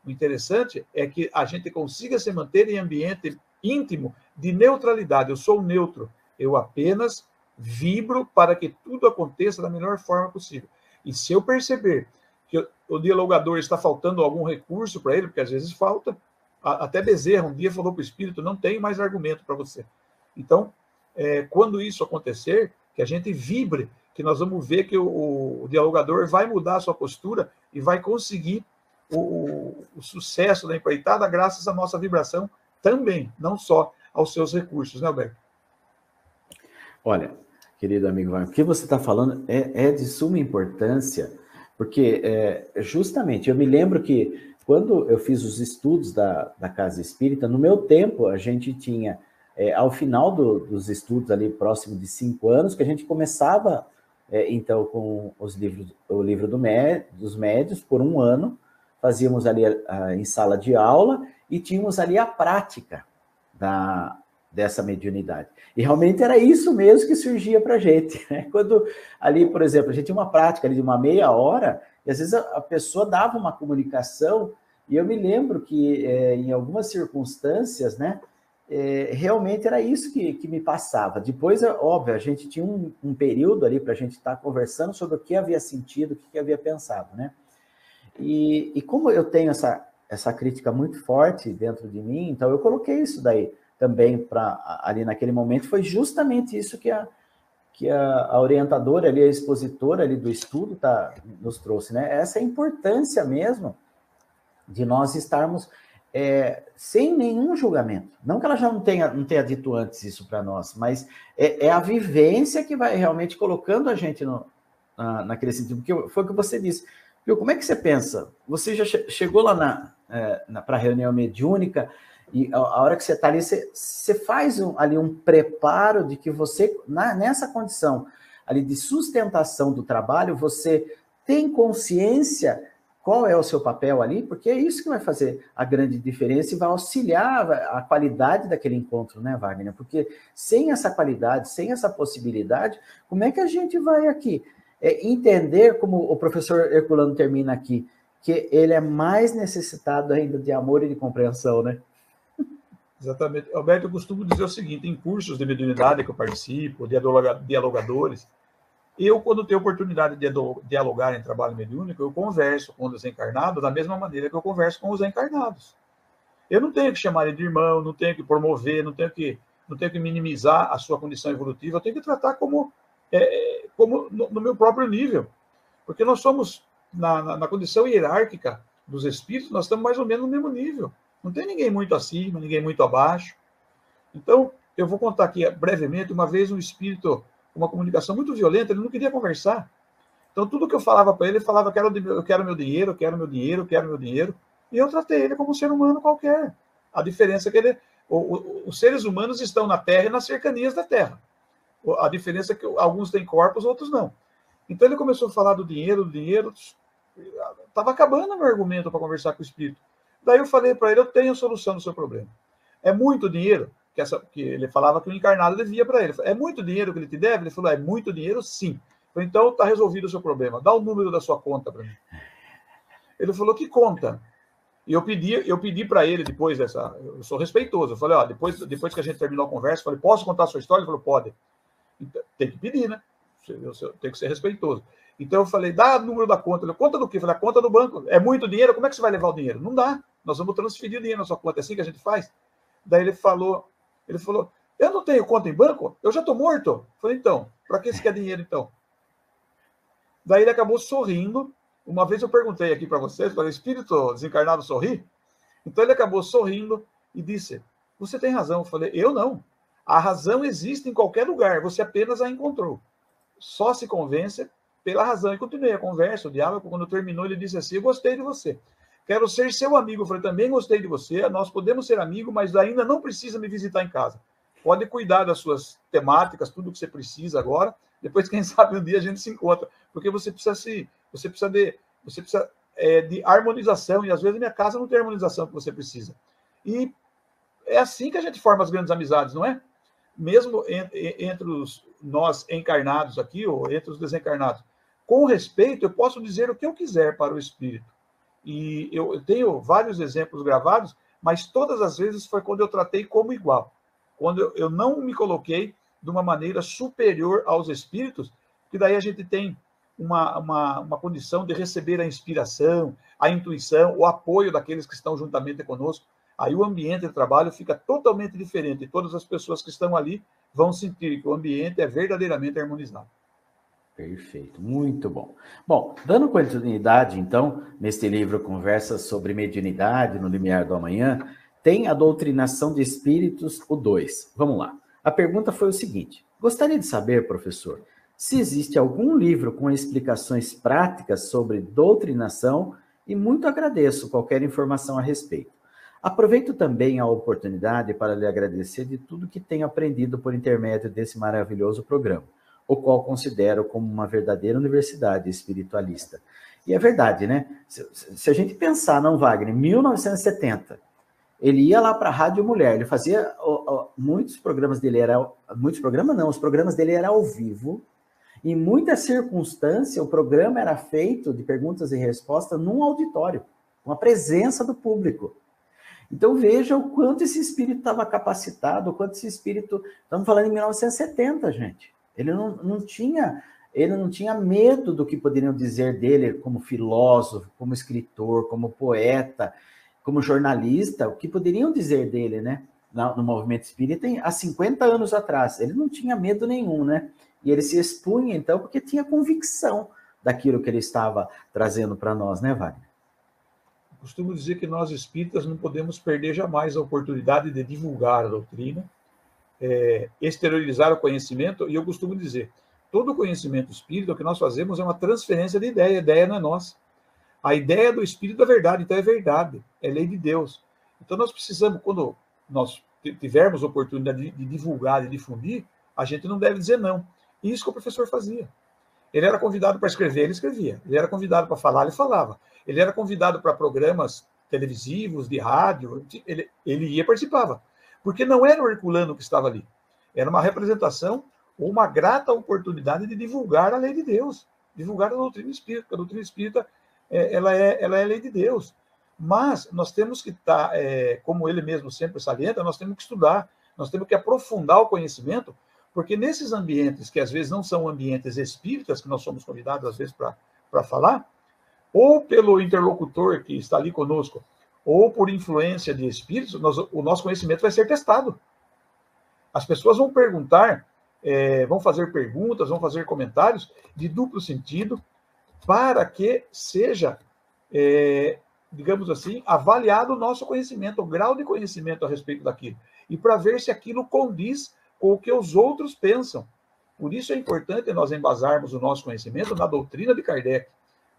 O interessante é que a gente consiga se manter em ambiente íntimo de neutralidade. Eu sou neutro. Eu apenas vibro para que tudo aconteça da melhor forma possível. E se eu perceber que o dialogador está faltando algum recurso para ele, porque às vezes falta, até Bezerra um dia falou para o espírito, não tem mais argumento para você. Então, quando isso acontecer, que a gente vibre, que nós vamos ver que o dialogador vai mudar a sua postura e vai conseguir o sucesso da empreitada graças à nossa vibração também, não só aos seus recursos, né, Alberto? Olha, querido amigo, o que você está falando é de suma importância, porque justamente eu me lembro que quando eu fiz os estudos da Casa Espírita, no meu tempo, a gente tinha, ao final dos estudos ali, próximo de 5 anos, que a gente começava, então, com o livro dos médios, por 1 ano, fazíamos ali em sala de aula e tínhamos ali a prática dessa mediunidade. E realmente era isso mesmo que surgia para a gente, né? Quando ali, por exemplo, a gente tinha uma prática ali de uma meia hora, e às vezes a pessoa dava uma comunicação, e eu me lembro que em algumas circunstâncias, né, realmente era isso que me passava. Depois, óbvio, a gente tinha um período ali para a gente estar conversando sobre o que havia sentido, o que havia pensado, né? E como eu tenho essa crítica muito forte dentro de mim, então eu coloquei isso daí também ali naquele momento. Foi justamente isso que a orientadora ali, a expositora ali do estudo nos trouxe, né? Essa importância mesmo de nós estarmos sem nenhum julgamento. Não que ela já não tenha dito antes isso para nós, mas é a vivência que vai realmente colocando a gente naquele sentido. Porque foi o que você disse. Viu, como é que você pensa? Você já chegou lá para a reunião mediúnica e a hora que você está ali, você faz ali um preparo de que você, nessa condição ali de sustentação do trabalho, você tem consciência qual é o seu papel ali, porque é isso que vai fazer a grande diferença e vai auxiliar a qualidade daquele encontro, né, Wagner? Porque sem essa qualidade, sem essa possibilidade, como é que a gente vai aqui entender, como o professor Herculano termina aqui, que ele é mais necessitado ainda de amor e de compreensão, né? Exatamente. Alberto, eu costumo dizer o seguinte, em cursos de mediunidade que eu participo, de dialogadores, eu, quando tenho oportunidade de dialogar em trabalho mediúnico, eu converso com os desencarnados da mesma maneira que eu converso com os encarnados. Eu não tenho que chamar ele de irmão, não tenho que promover, não tenho que minimizar a sua condição evolutiva, eu tenho que tratar como no meu próprio nível. Porque nós somos, na condição hierárquica dos espíritos, nós estamos mais ou menos no mesmo nível. Não tem ninguém muito acima, ninguém muito abaixo. Então, eu vou contar aqui brevemente, uma vez um espírito, uma comunicação muito violenta, ele não queria conversar. Então, tudo que eu falava para ele, ele falava que eu quero meu dinheiro, eu quero meu dinheiro, eu quero meu dinheiro. E eu tratei ele como um ser humano qualquer. A diferença é que os seres humanos estão na Terra e nas cercanias da Terra. A diferença é que alguns têm corpos, outros não. Então, ele começou a falar do dinheiro, estava acabando o meu argumento para conversar com o espírito. Daí eu falei para ele, eu tenho a solução do seu problema. É muito dinheiro, que ele falava que o encarnado devia para ele. É muito dinheiro que ele te deve? Ele falou, é muito dinheiro, sim. Falei, então está resolvido o seu problema. Dá o número da sua conta para mim. Ele falou, que conta? E eu pedi para ele, depois dessa... Eu sou respeitoso. Eu falei, depois que a gente terminou a conversa, eu falei, posso contar a sua história? Ele falou, pode. Então, tem que pedir, né? Tem que ser respeitoso. Então eu falei, dá o número da conta. Ele falou, conta do quê? Eu falei, a conta do banco. É muito dinheiro? Como é que você vai levar o dinheiro? Não dá. Nós vamos transferir o dinheiro na sua conta. É assim que a gente faz? Daí ele falou, eu não tenho conta em banco? Eu já estou morto. Eu falei, então, para que você quer dinheiro, então? Daí ele acabou sorrindo. Uma vez eu perguntei aqui para vocês, falei, espírito desencarnado sorri? Então ele acabou sorrindo e disse, você tem razão. Eu falei, eu não. A razão existe em qualquer lugar, você apenas a encontrou. Só se convence pela razão. E continuei a conversa, o diálogo. Quando terminou, ele disse assim, eu gostei de você. Quero ser seu amigo. Eu falei, também gostei de você. Nós podemos ser amigos, mas ainda não precisa me visitar em casa. Pode cuidar das suas temáticas, tudo que você precisa agora. Depois, quem sabe, um dia a gente se encontra. Porque você precisa de harmonização. E às vezes a minha casa não tem a harmonização que você precisa. E é assim que a gente forma as grandes amizades, não é? Mesmo entre nós encarnados aqui, ou entre os desencarnados. Com respeito, eu posso dizer o que eu quiser para o espírito. E eu tenho vários exemplos gravados, mas todas as vezes foi quando eu tratei como igual. Quando eu não me coloquei de uma maneira superior aos espíritos, que daí a gente tem uma condição de receber a inspiração, a intuição, o apoio daqueles que estão juntamente conosco. Aí o ambiente de trabalho fica totalmente diferente e todas as pessoas que estão ali vão sentir que o ambiente é verdadeiramente harmonizado. Perfeito, muito bom. Bom, dando continuidade, então, neste livro Conversas sobre Mediunidade no Limiar do Amanhã, tem a Doutrinação de Espíritos, o 2. Vamos lá. A pergunta foi o seguinte: gostaria de saber, professor, se existe algum livro com explicações práticas sobre doutrinação e muito agradeço qualquer informação a respeito. Aproveito também a oportunidade para lhe agradecer de tudo que tenho aprendido por intermédio desse maravilhoso programa, o qual considero como uma verdadeira universidade espiritualista. E é verdade, né? Se a gente pensar, não, Wagner, em 1970, ele ia lá para a Rádio Mulher, ele fazia muitos programas dele, muitos programas não, os programas dele eram ao vivo. Em muitas circunstâncias, o programa era feito de perguntas e respostas num auditório, com a presença do público. Então veja o quanto esse espírito estava capacitado, o quanto esse espírito... Estamos falando em 1970, gente. Ele não tinha medo do que poderiam dizer dele como filósofo, como escritor, como poeta, como jornalista, o que poderiam dizer dele, né? No movimento espírita há 50 anos atrás. Ele não tinha medo nenhum, né? E ele se expunha, então, porque tinha convicção daquilo que ele estava trazendo para nós, né, Wagner? Costumo dizer que nós espíritas não podemos perder jamais a oportunidade de divulgar a doutrina, exteriorizar o conhecimento, e eu costumo dizer, todo conhecimento espírita, o que nós fazemos é uma transferência de ideia, a ideia não é nossa. A ideia do espírito é verdade, então é verdade, é lei de Deus. Então nós precisamos, quando nós tivermos a oportunidade de divulgar, de difundir, a gente não deve dizer não. E isso que o professor fazia. Ele era convidado para escrever, ele escrevia. Ele era convidado para falar, ele falava. Ele era convidado para programas televisivos, de rádio, ele ia e participava. Porque não era o Herculano que estava ali. Era uma representação ou uma grata oportunidade de divulgar a lei de Deus, divulgar a doutrina espírita. A doutrina espírita, ela é lei de Deus. Mas nós temos que estar, como ele mesmo sempre salienta, nós temos que estudar, nós temos que aprofundar o conhecimento, porque nesses ambientes, que às vezes não são ambientes espíritas, que nós somos convidados às vezes para falar, ou pelo interlocutor que está ali conosco, ou por influência de espíritos, o nosso conhecimento vai ser testado. As pessoas vão perguntar, vão fazer perguntas, vão fazer comentários de duplo sentido, para que seja, digamos assim, avaliado o nosso conhecimento, o grau de conhecimento a respeito daquilo, e para ver se aquilo condiz com o que os outros pensam. Por isso é importante nós embasarmos o nosso conhecimento na doutrina de Kardec,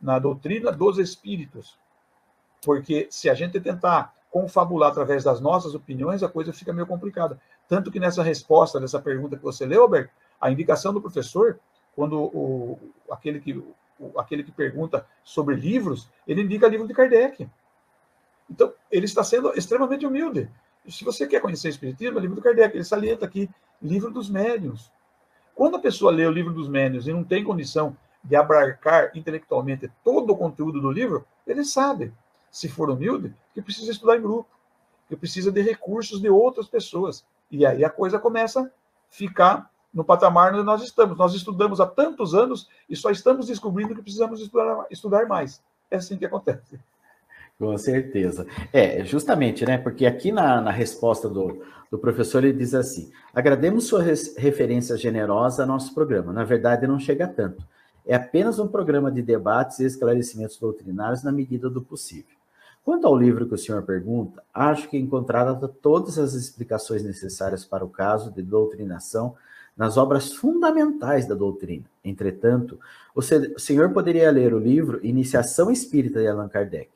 na doutrina dos espíritos. Porque se a gente tentar confabular através das nossas opiniões, a coisa fica meio complicada. Tanto que nessa resposta, dessa pergunta que você leu, Alberto, a indicação do professor, quando aquele que pergunta sobre livros, ele indica livro de Kardec. Então, ele está sendo extremamente humilde. Se você quer conhecer o Espiritismo, é livro do Kardec. Ele salienta aqui, livro dos médiuns. Quando a pessoa lê o livro dos médiuns e não tem condição de abarcar intelectualmente todo o conteúdo do livro, ele sabe, se for humilde, que precisa estudar em grupo, que precisa de recursos de outras pessoas. E aí a coisa começa a ficar no patamar onde nós estamos. Nós estudamos há tantos anos e só estamos descobrindo que precisamos estudar mais. É assim que acontece. Com certeza. Justamente, né? Porque aqui na resposta do professor, ele diz assim: agradecemos sua referência generosa ao nosso programa. Na verdade, não chega a tanto. É apenas um programa de debates e esclarecimentos doutrinários na medida do possível. Quanto ao livro que o senhor pergunta, acho que encontraram todas as explicações necessárias para o caso de doutrinação nas obras fundamentais da doutrina. Entretanto, o senhor poderia ler o livro Iniciação Espírita de Allan Kardec.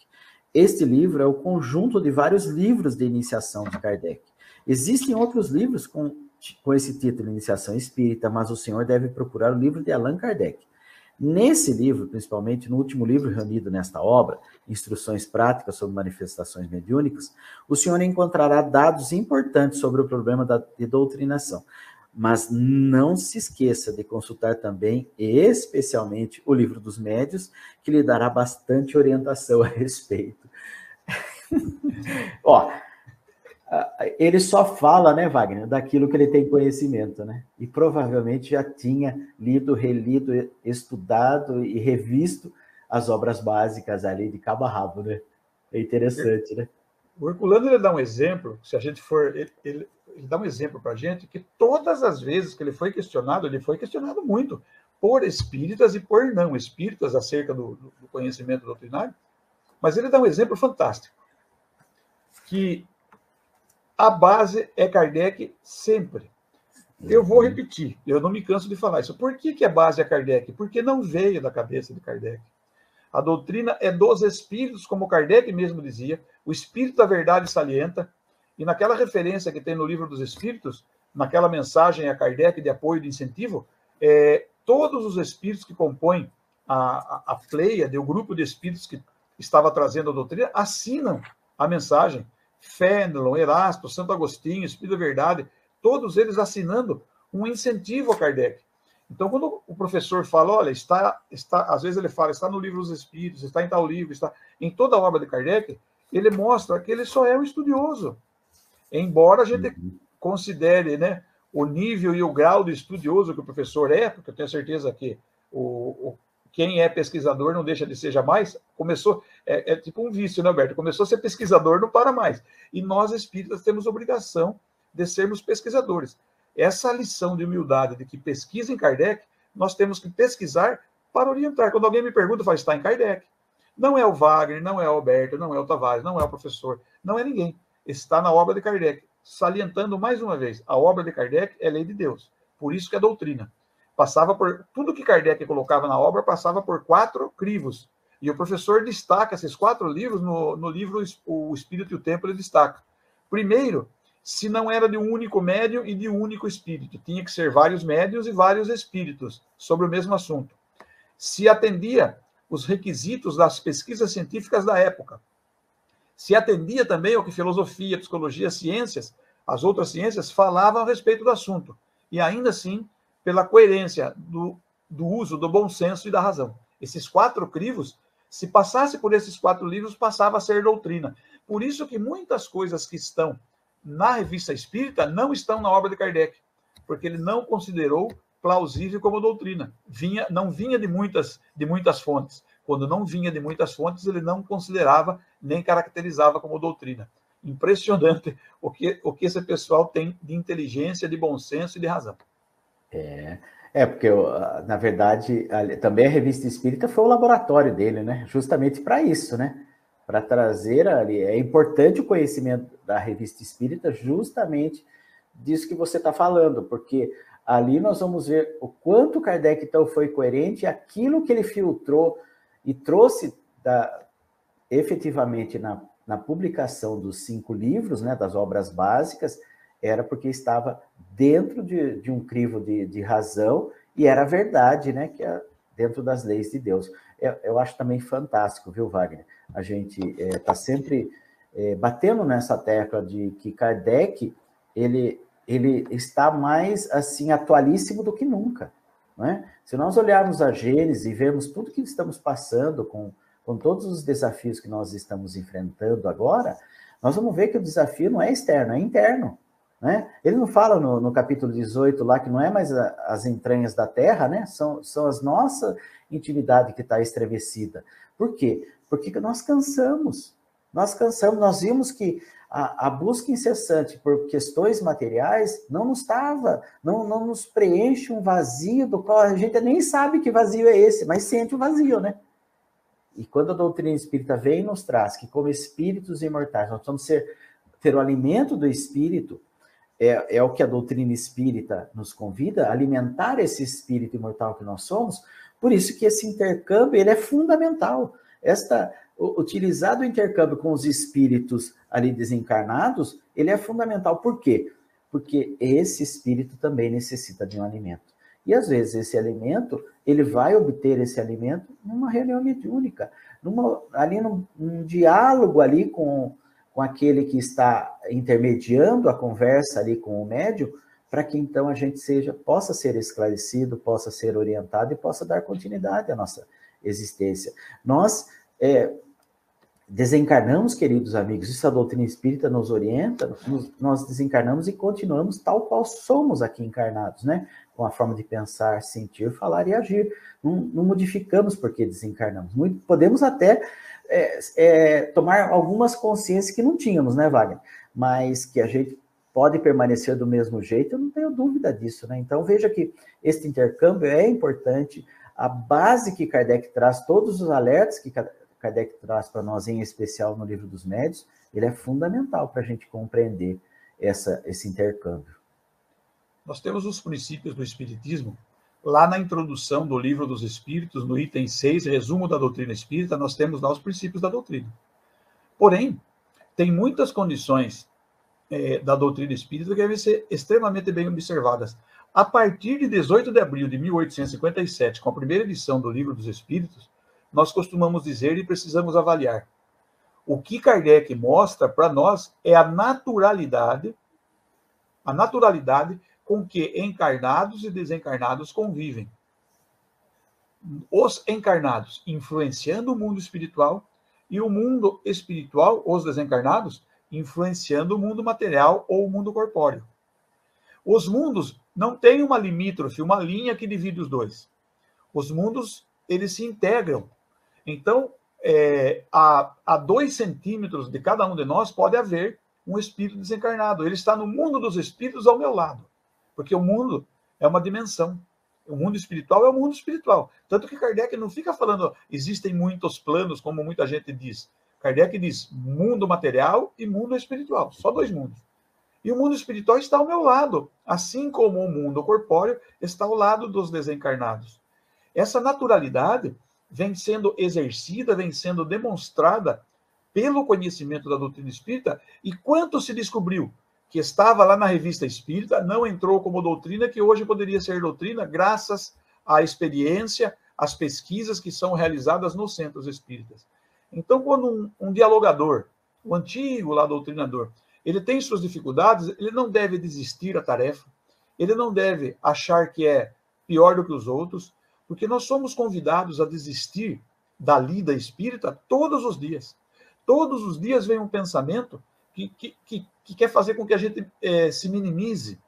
Este livro é o conjunto de vários livros de iniciação de Kardec. Existem outros livros com esse título, Iniciação Espírita, mas o senhor deve procurar o livro de Allan Kardec. Nesse livro, principalmente no último livro reunido nesta obra, Instruções Práticas sobre Manifestações Mediúnicas, o senhor encontrará dados importantes sobre o problema de doutrinação. Mas não se esqueça de consultar também, especialmente, o livro dos médiuns, que lhe dará bastante orientação a respeito. Ele só fala, né, Wagner, daquilo que ele tem conhecimento, né? E provavelmente já tinha lido, relido, estudado e revisto as obras básicas ali de cabo a rabo, né? É interessante, né? O Herculano, ele dá um exemplo, se a gente for... Ele dá um exemplo para a gente, que todas as vezes que ele foi questionado muito. por espíritas e por não espíritas acerca do conhecimento doutrinário, mas ele dá um exemplo fantástico, que a base é Kardec sempre. Eu vou repetir, eu não me canso de falar isso. Por que a base é Kardec? Porque não veio da cabeça de Kardec. A doutrina é dos espíritos, como Kardec mesmo dizia, o espírito da verdade salienta, e naquela referência que tem no Livro dos Espíritos, naquela mensagem a Kardec de apoio e de incentivo, todos os espíritos que compõem a pleiade, o grupo de espíritos que estava trazendo a doutrina, assinam a mensagem. Fénelon, Erasto, Santo Agostinho, Espírito da Verdade, todos eles assinando um incentivo a Kardec. Então, quando o professor fala, olha, às vezes ele fala, está no Livro dos Espíritos, está em tal livro, está em toda a obra de Kardec, ele mostra que ele só é um estudioso. Embora a gente considere, né, o nível e o grau de estudioso que o professor é, porque eu tenho certeza que quem é pesquisador não deixa de ser jamais, começou, é tipo um vício, né, Alberto? Começou a ser pesquisador, não para mais. E nós, espíritas, temos obrigação de sermos pesquisadores. Essa lição de humildade de que pesquisa em Kardec, nós temos que pesquisar para orientar. Quando alguém me pergunta, eu falo, está em Kardec. Não é o Wagner, não é o Alberto, não é o Tavares, não é o professor, não é ninguém. Está na obra de Kardec. Salientando mais uma vez, a obra de Kardec é lei de Deus. Por isso que é doutrina. Passava por tudo que Kardec colocava na obra, passava por 4 crivos. E o professor destaca esses 4 livros no livro O Espírito e o Tempo, ele destaca. Primeiro, se não era de um único médium e de um único espírito. Tinha que ser vários médiuns e vários espíritos sobre o mesmo assunto. Se atendia os requisitos das pesquisas científicas da época. Se atendia também ao que filosofia, psicologia, ciências, as outras ciências, falavam a respeito do assunto. E ainda assim, pela coerência do uso do bom senso e da razão. Esses 4 crivos, se passasse por esses 4 livros, passava a ser doutrina. Por isso que muitas coisas que estão na Revista Espírita não estão na obra de Kardec, porque ele não considerou plausível como doutrina. Não vinha de muitas fontes. Quando não vinha de muitas fontes, ele não considerava nem caracterizava como doutrina. Impressionante o que esse pessoal tem de inteligência, de bom senso e de razão. Porque, na verdade, também a Revista Espírita foi o laboratório dele, né? Justamente para isso, né? Para trazer ali. É importante o conhecimento da Revista Espírita, justamente disso que você está falando, porque ali nós vamos ver o quanto Kardec, então, foi coerente, aquilo que ele filtrou e trouxe efetivamente na publicação dos 5 livros, né, das obras básicas, era porque estava dentro de um crivo de razão e era verdade, né, que é dentro das leis de Deus. Eu acho também fantástico, viu, Wagner? A gente está sempre batendo nessa tecla de que Kardec, ele está mais, assim, atualíssimo do que nunca, não é? Se nós olharmos a Gênesis e vermos tudo que estamos passando com todos os desafios que nós estamos enfrentando agora, nós vamos ver que o desafio não é externo, é interno. Né? Ele não fala no capítulo 18 lá que não é mais as entranhas da terra, né? São as nossa intimidade que está estremecida. Por quê? Porque nós cansamos. Nós vimos que a busca incessante por questões materiais não nos preenche um vazio do qual a gente nem sabe que vazio é esse, mas sente o vazio, né? E quando a doutrina espírita vem e nos traz que, como espíritos imortais, nós vamos ter o alimento do espírito, é o que a doutrina espírita nos convida, a alimentar esse espírito imortal que nós somos. Por isso que esse intercâmbio ele é fundamental. Utilizar o intercâmbio com os espíritos ali desencarnados, ele é fundamental. Por quê? Porque esse espírito também necessita de um alimento. E, às vezes, esse alimento, ele vai obter esse alimento numa reunião mediúnica, num diálogo ali com aquele que está intermediando a conversa ali com o médium, para que, então, a gente possa ser esclarecido, possa ser orientado e possa dar continuidade à nossa existência. Nós desencarnamos, queridos amigos, isso a doutrina espírita nos orienta, nós desencarnamos e continuamos tal qual somos aqui encarnados, né? Com a forma de pensar, sentir, falar e agir. Não modificamos porque desencarnamos. Podemos até tomar algumas consciências que não tínhamos, né, Wagner? Mas que a gente pode permanecer do mesmo jeito, eu não tenho dúvida disso, né? Então, veja que esse intercâmbio é importante. A base que Kardec traz, todos os alertas que Kardec traz para nós, em especial no Livro dos Médiuns, ele é fundamental para a gente compreender esse intercâmbio. Nós temos os princípios do Espiritismo. Lá na introdução do Livro dos Espíritos, no item 6, resumo da doutrina espírita, nós temos lá os princípios da doutrina. Porém, tem muitas condições da doutrina espírita que devem ser extremamente bem observadas. A partir de 18 de abril de 1857, com a primeira edição do Livro dos Espíritos, nós costumamos dizer e precisamos avaliar. O que Kardec mostra para nós é a naturalidade com que encarnados e desencarnados convivem. Os encarnados influenciando o mundo espiritual e o mundo espiritual, os desencarnados, influenciando o mundo material ou o mundo corpóreo. Os mundos não têm uma limítrofe, uma linha que divide os dois. Os mundos, eles se integram. Então, a 2 centímetros de cada um de nós pode haver um espírito desencarnado. Ele está no mundo dos espíritos ao meu lado. Porque o mundo é uma dimensão. O mundo espiritual é o mundo espiritual. Tanto que Kardec não fica falando, existem muitos planos, como muita gente diz. Kardec diz mundo material e mundo espiritual. Só 2 mundos. E o mundo espiritual está ao meu lado, assim como o mundo corpóreo está ao lado dos desencarnados. Essa naturalidade vem sendo exercida, vem sendo demonstrada pelo conhecimento da doutrina espírita, e quanto se descobriu que estava lá na Revista Espírita, não entrou como doutrina, que hoje poderia ser doutrina, graças à experiência, às pesquisas que são realizadas nos centros espíritas. Então, quando um dialogador, o antigo lá doutrinador, ele tem suas dificuldades, ele não deve desistir da tarefa, ele não deve achar que é pior do que os outros, porque nós somos convidados a desistir da lida espírita todos os dias. Todos os dias vem um pensamento que quer fazer com que a gente se minimize,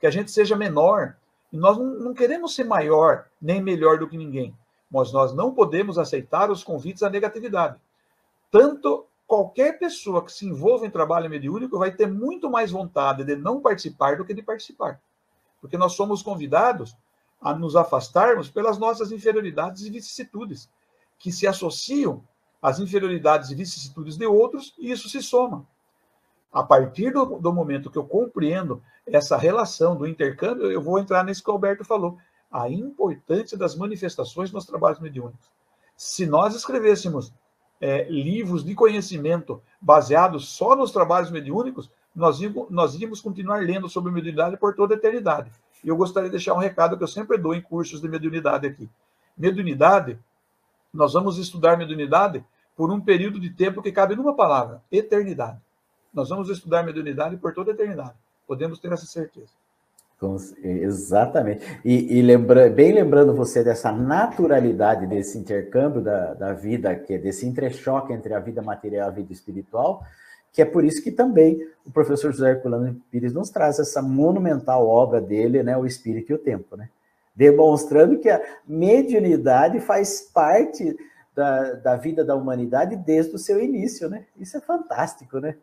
que a gente seja menor. E nós não queremos ser maior nem melhor do que ninguém, mas nós não podemos aceitar os convites à negatividade. Tanto qualquer pessoa que se envolva em trabalho mediúnico vai ter muito mais vontade de não participar do que de participar. Porque nós somos convidados a nos afastarmos pelas nossas inferioridades e vicissitudes, que se associam às inferioridades e vicissitudes de outros, e isso se soma. A partir do momento que eu compreendo essa relação do intercâmbio, eu vou entrar nisso que o Alberto falou, a importância das manifestações nos trabalhos mediúnicos. Se nós escrevêssemos livros de conhecimento baseados só nos trabalhos mediúnicos, nós íamos continuar lendo sobre mediunidade por toda a eternidade. E eu gostaria de deixar um recado que eu sempre dou em cursos de mediunidade aqui. Mediunidade, nós vamos estudar mediunidade por um período de tempo que cabe numa palavra, eternidade. Nós vamos estudar mediunidade por toda a eternidade. Podemos ter essa certeza. Exatamente. E bem lembrando você dessa naturalidade desse intercâmbio da vida, que é desse entrechoque entre a vida material e a vida espiritual, que é por isso que também o professor José Herculano Pires nos traz essa monumental obra dele, né, O Espírito e o Tempo, né? Demonstrando que a mediunidade faz parte da vida da humanidade desde o seu início, né? Isso é fantástico, né?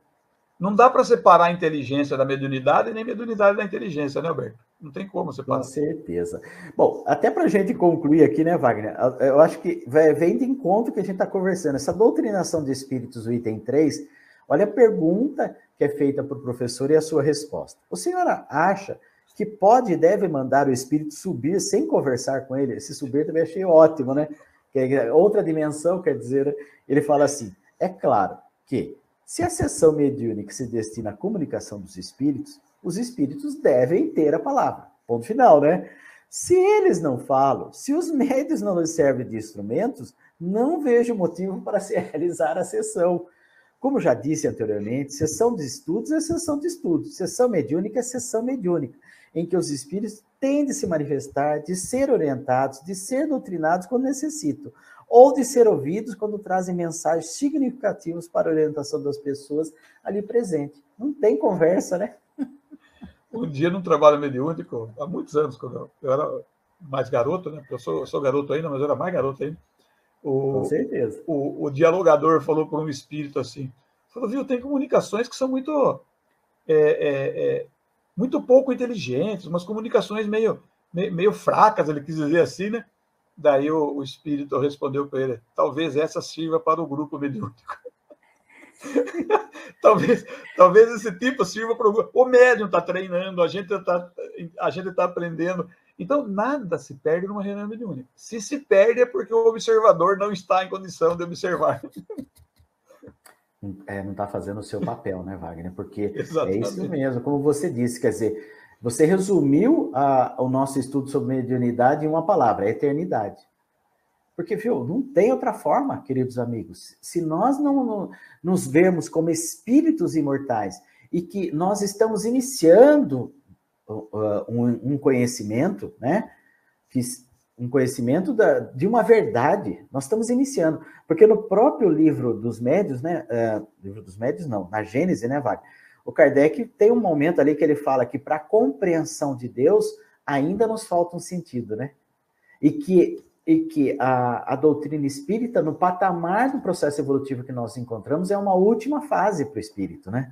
Não dá para separar a inteligência da mediunidade, nem a mediunidade da inteligência, né, Alberto? Não tem como separar. Com certeza. Bom, até para a gente concluir aqui, né, Wagner? Eu acho que vem de encontro que a gente está conversando. Essa doutrinação de espíritos, o item 3, olha a pergunta que é feita para o professor e a sua resposta. O senhor acha que pode e deve mandar o espírito subir sem conversar com ele? Esse subir também achei ótimo, né? Que é outra dimensão, quer dizer, ele fala assim, é claro que se a sessão mediúnica se destina à comunicação dos espíritos, os espíritos devem ter a palavra. Ponto final, né? Se eles não falam, se os médiuns não lhes servem de instrumentos, não vejo motivo para se realizar a sessão. Como já disse anteriormente, sessão de estudos é sessão de estudos, sessão mediúnica é sessão mediúnica, em que os espíritos têm de se manifestar, de ser orientados, de ser doutrinados quando necessitam, ou de ser ouvidos quando trazem mensagens significativas para a orientação das pessoas ali presentes. Não tem conversa, né? Um dia, num trabalho mediúnico, há muitos anos, quando eu era mais garoto, né? Porque eu sou garoto ainda, mas eu era mais garoto ainda. Com certeza. O dialogador falou para um espírito assim, falou, viu, tem comunicações que são muito muito pouco inteligentes, umas comunicações meio fracas, ele quis dizer assim, né? Daí o espírito respondeu para ele: talvez essa sirva para o grupo mediúnico. talvez esse tipo sirva para o grupo. O médium está treinando, a gente está aprendendo. Então, nada se perde numa reunião mediúnica. Se perde é porque o observador não está em condição de observar. Não está fazendo o seu papel, né, Wagner? Porque Exatamente. É isso mesmo, como você disse, quer dizer, você resumiu o nosso estudo sobre mediunidade em uma palavra: eternidade. Porque, viu, não tem outra forma, queridos amigos. Se nós não nos vermos como espíritos imortais e que nós estamos iniciando um conhecimento, né? Um conhecimento de uma verdade, nós estamos iniciando. Porque no próprio livro dos médiuns, né? Livro dos médiuns não, na Gênese, né, Wagner? O Kardec tem um momento ali que ele fala que para a compreensão de Deus ainda nos falta um sentido, né? E que a doutrina espírita, no patamar do processo evolutivo que nós encontramos, é uma última fase para o espírito, né?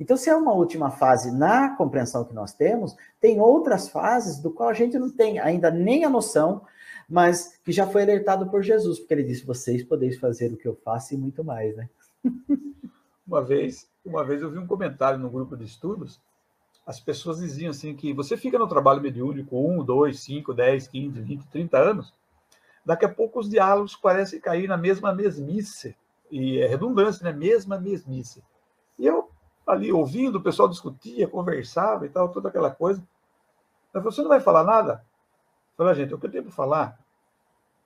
Então, se é uma última fase na compreensão que nós temos, tem outras fases do qual a gente não tem ainda nem a noção, mas que já foi alertado por Jesus, porque ele disse: vocês podeis fazer o que eu faço e muito mais, né? Uma vez eu vi um comentário no grupo de estudos, as pessoas diziam assim que você fica no trabalho mediúnico 1, 2, 5, 10, 15, 20, 30 anos, daqui a pouco os diálogos parecem cair na mesma mesmice, e é redundância, né? Mesma mesmice. E eu, ali, ouvindo, o pessoal discutia, conversava e tal, toda aquela coisa. Eu falei: você não vai falar nada? Eu falei: gente, o que eu tenho para falar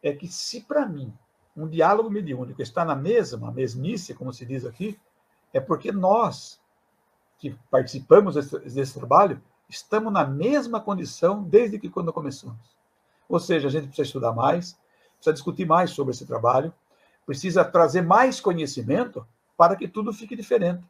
é que se para mim um diálogo mediúnico está na mesmice, como se diz aqui, é porque nós, que participamos desse trabalho, estamos na mesma condição desde que quando começamos. Ou seja, a gente precisa estudar mais, precisa discutir mais sobre esse trabalho, precisa trazer mais conhecimento para que tudo fique diferente.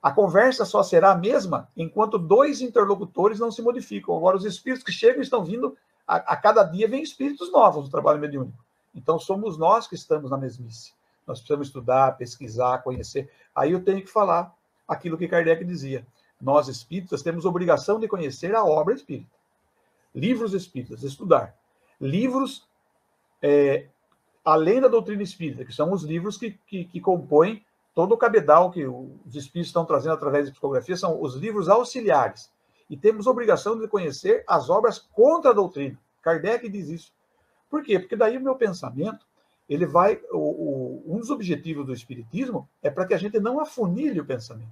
A conversa só será a mesma enquanto dois interlocutores não se modificam. Agora, os espíritos que chegam estão vindo, a cada dia vem espíritos novos no trabalho mediúnico. Então, somos nós que estamos na mesmice. Nós precisamos estudar, pesquisar, conhecer. Aí eu tenho que falar aquilo que Kardec dizia: nós espíritas temos obrigação de conhecer a obra espírita. Livros espíritas, estudar. Livros além da doutrina espírita, que são os livros que compõem todo o cabedal que os espíritos estão trazendo através de psicografia, são os livros auxiliares. E temos obrigação de conhecer as obras contra a doutrina. Kardec diz isso. Por quê? Porque daí o meu pensamento, ele vai... um dos objetivos do espiritismo é para que a gente não afunile o pensamento,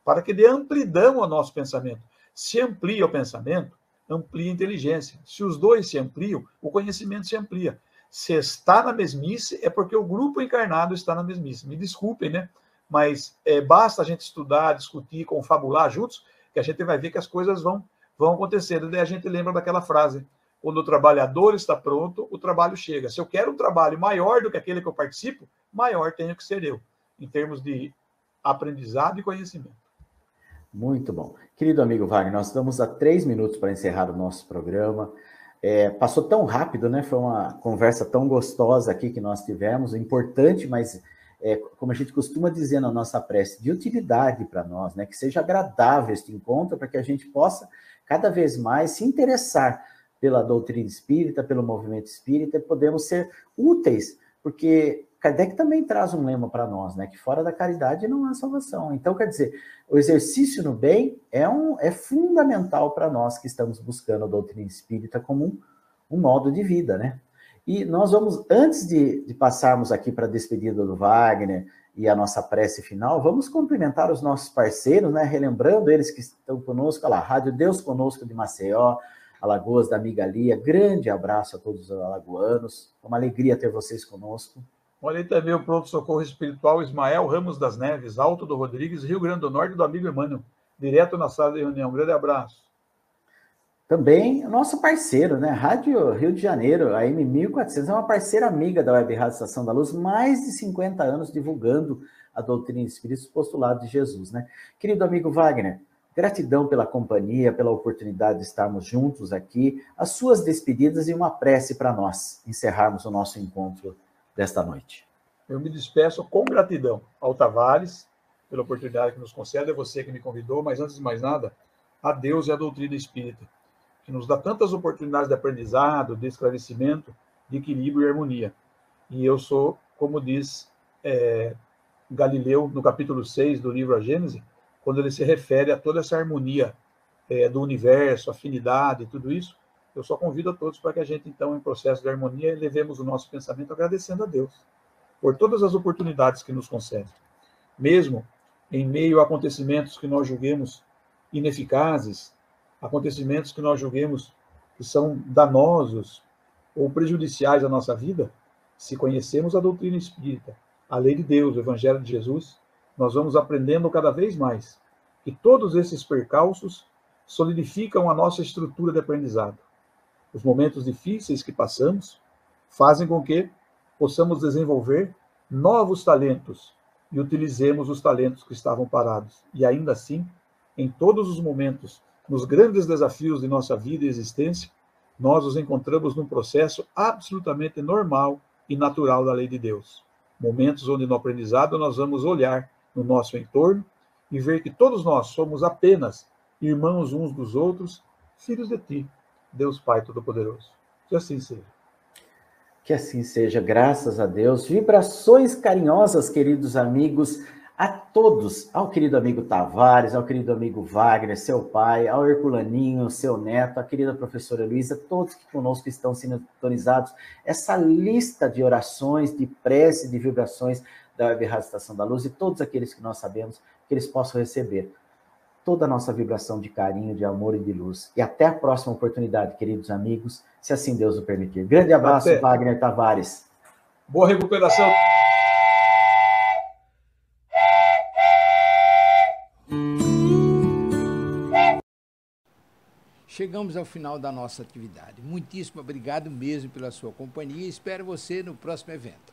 para que dê amplidão ao nosso pensamento. Se amplia o pensamento, amplia a inteligência. Se os dois se ampliam, o conhecimento se amplia. Se está na mesmice, é porque o grupo encarnado está na mesmice. Me desculpem, né? Mas basta a gente estudar, discutir, confabular juntos, que a gente vai ver que as coisas vão acontecendo. Daí a gente lembra daquela frase: quando o trabalhador está pronto, o trabalho chega. Se eu quero um trabalho maior do que aquele que eu participo, maior tenho que ser eu, em termos de aprendizado e conhecimento. Muito bom. Querido amigo Wagner, nós estamos a 3 minutos para encerrar o nosso programa. Passou tão rápido, né? Foi uma conversa tão gostosa aqui que nós tivemos, importante, mas como a gente costuma dizer na nossa prece, de utilidade para nós, né? Que seja agradável este encontro, para que a gente possa cada vez mais se interessar pela doutrina espírita, pelo movimento espírita, e podemos ser úteis, porque Kardec também traz um lema para nós, né? Que fora da caridade não há salvação. Então, quer dizer, o exercício no bem é fundamental para nós que estamos buscando a doutrina espírita como um modo de vida, né? E nós vamos, antes de passarmos aqui para a despedida do Wagner e a nossa prece final, vamos cumprimentar os nossos parceiros, né? Relembrando eles que estão conosco, olha lá, Rádio Deus Conosco de Maceió, Alagoas da amiga Lia, grande abraço a todos os alagoanos, uma alegria ter vocês conosco. Olha aí também o pronto-socorro espiritual Ismael Ramos das Neves, Alto do Rodrigues, Rio Grande do Norte, do amigo Emmanuel, direto na sala de reunião. Um grande abraço. Também o nosso parceiro, né? Rádio Rio de Janeiro, a M1400, é uma parceira amiga da Web Rádio Estação da Luz, mais de 50 anos divulgando a doutrina espírita e os postulados de Jesus, né? Querido amigo Wagner, gratidão pela companhia, pela oportunidade de estarmos juntos aqui, as suas despedidas e uma prece para nós encerrarmos o nosso encontro desta noite. Eu me despeço com gratidão ao Tavares, pela oportunidade que nos concede, é você que me convidou, mas antes de mais nada, a Deus e a doutrina espírita, que nos dá tantas oportunidades de aprendizado, de esclarecimento, de equilíbrio e harmonia. E eu sou, como diz Galileu, no capítulo 6 do livro A Gênese, quando ele se refere a toda essa harmonia do universo, afinidade, tudo isso, eu só convido a todos para que a gente, então, em processo de harmonia, levemos o nosso pensamento agradecendo a Deus por todas as oportunidades que nos concede. Mesmo em meio a acontecimentos que nós julguemos ineficazes, acontecimentos que nós julguemos que são danosos ou prejudiciais à nossa vida, se conhecemos a doutrina espírita, a lei de Deus, o Evangelho de Jesus, nós vamos aprendendo cada vez mais que todos esses percalços solidificam a nossa estrutura de aprendizado. Os momentos difíceis que passamos fazem com que possamos desenvolver novos talentos e utilizemos os talentos que estavam parados. E ainda assim, em todos os momentos, nos grandes desafios de nossa vida e existência, nós nos encontramos num processo absolutamente normal e natural da lei de Deus. Momentos onde no aprendizado nós vamos olhar no nosso entorno e ver que todos nós somos apenas irmãos uns dos outros, filhos de ti, Deus Pai Todo-Poderoso. Que assim seja. Que assim seja, graças a Deus. Vibrações carinhosas, queridos amigos, a todos, ao querido amigo Tavares, ao querido amigo Wagner, seu pai, ao Herculaninho, seu neto, a querida professora Luísa, todos que conosco estão sintonizados. Essa lista de orações, de prece, de vibrações da Web Rádio Estação da Luz e todos aqueles que nós sabemos que eles possam receber toda a nossa vibração de carinho, de amor e de luz. E até a próxima oportunidade, queridos amigos, se assim Deus o permitir. Grande abraço, até. Wagner Tavares. Boa recuperação. Chegamos ao final da nossa atividade. Muitíssimo obrigado mesmo pela sua companhia e espero você no próximo evento.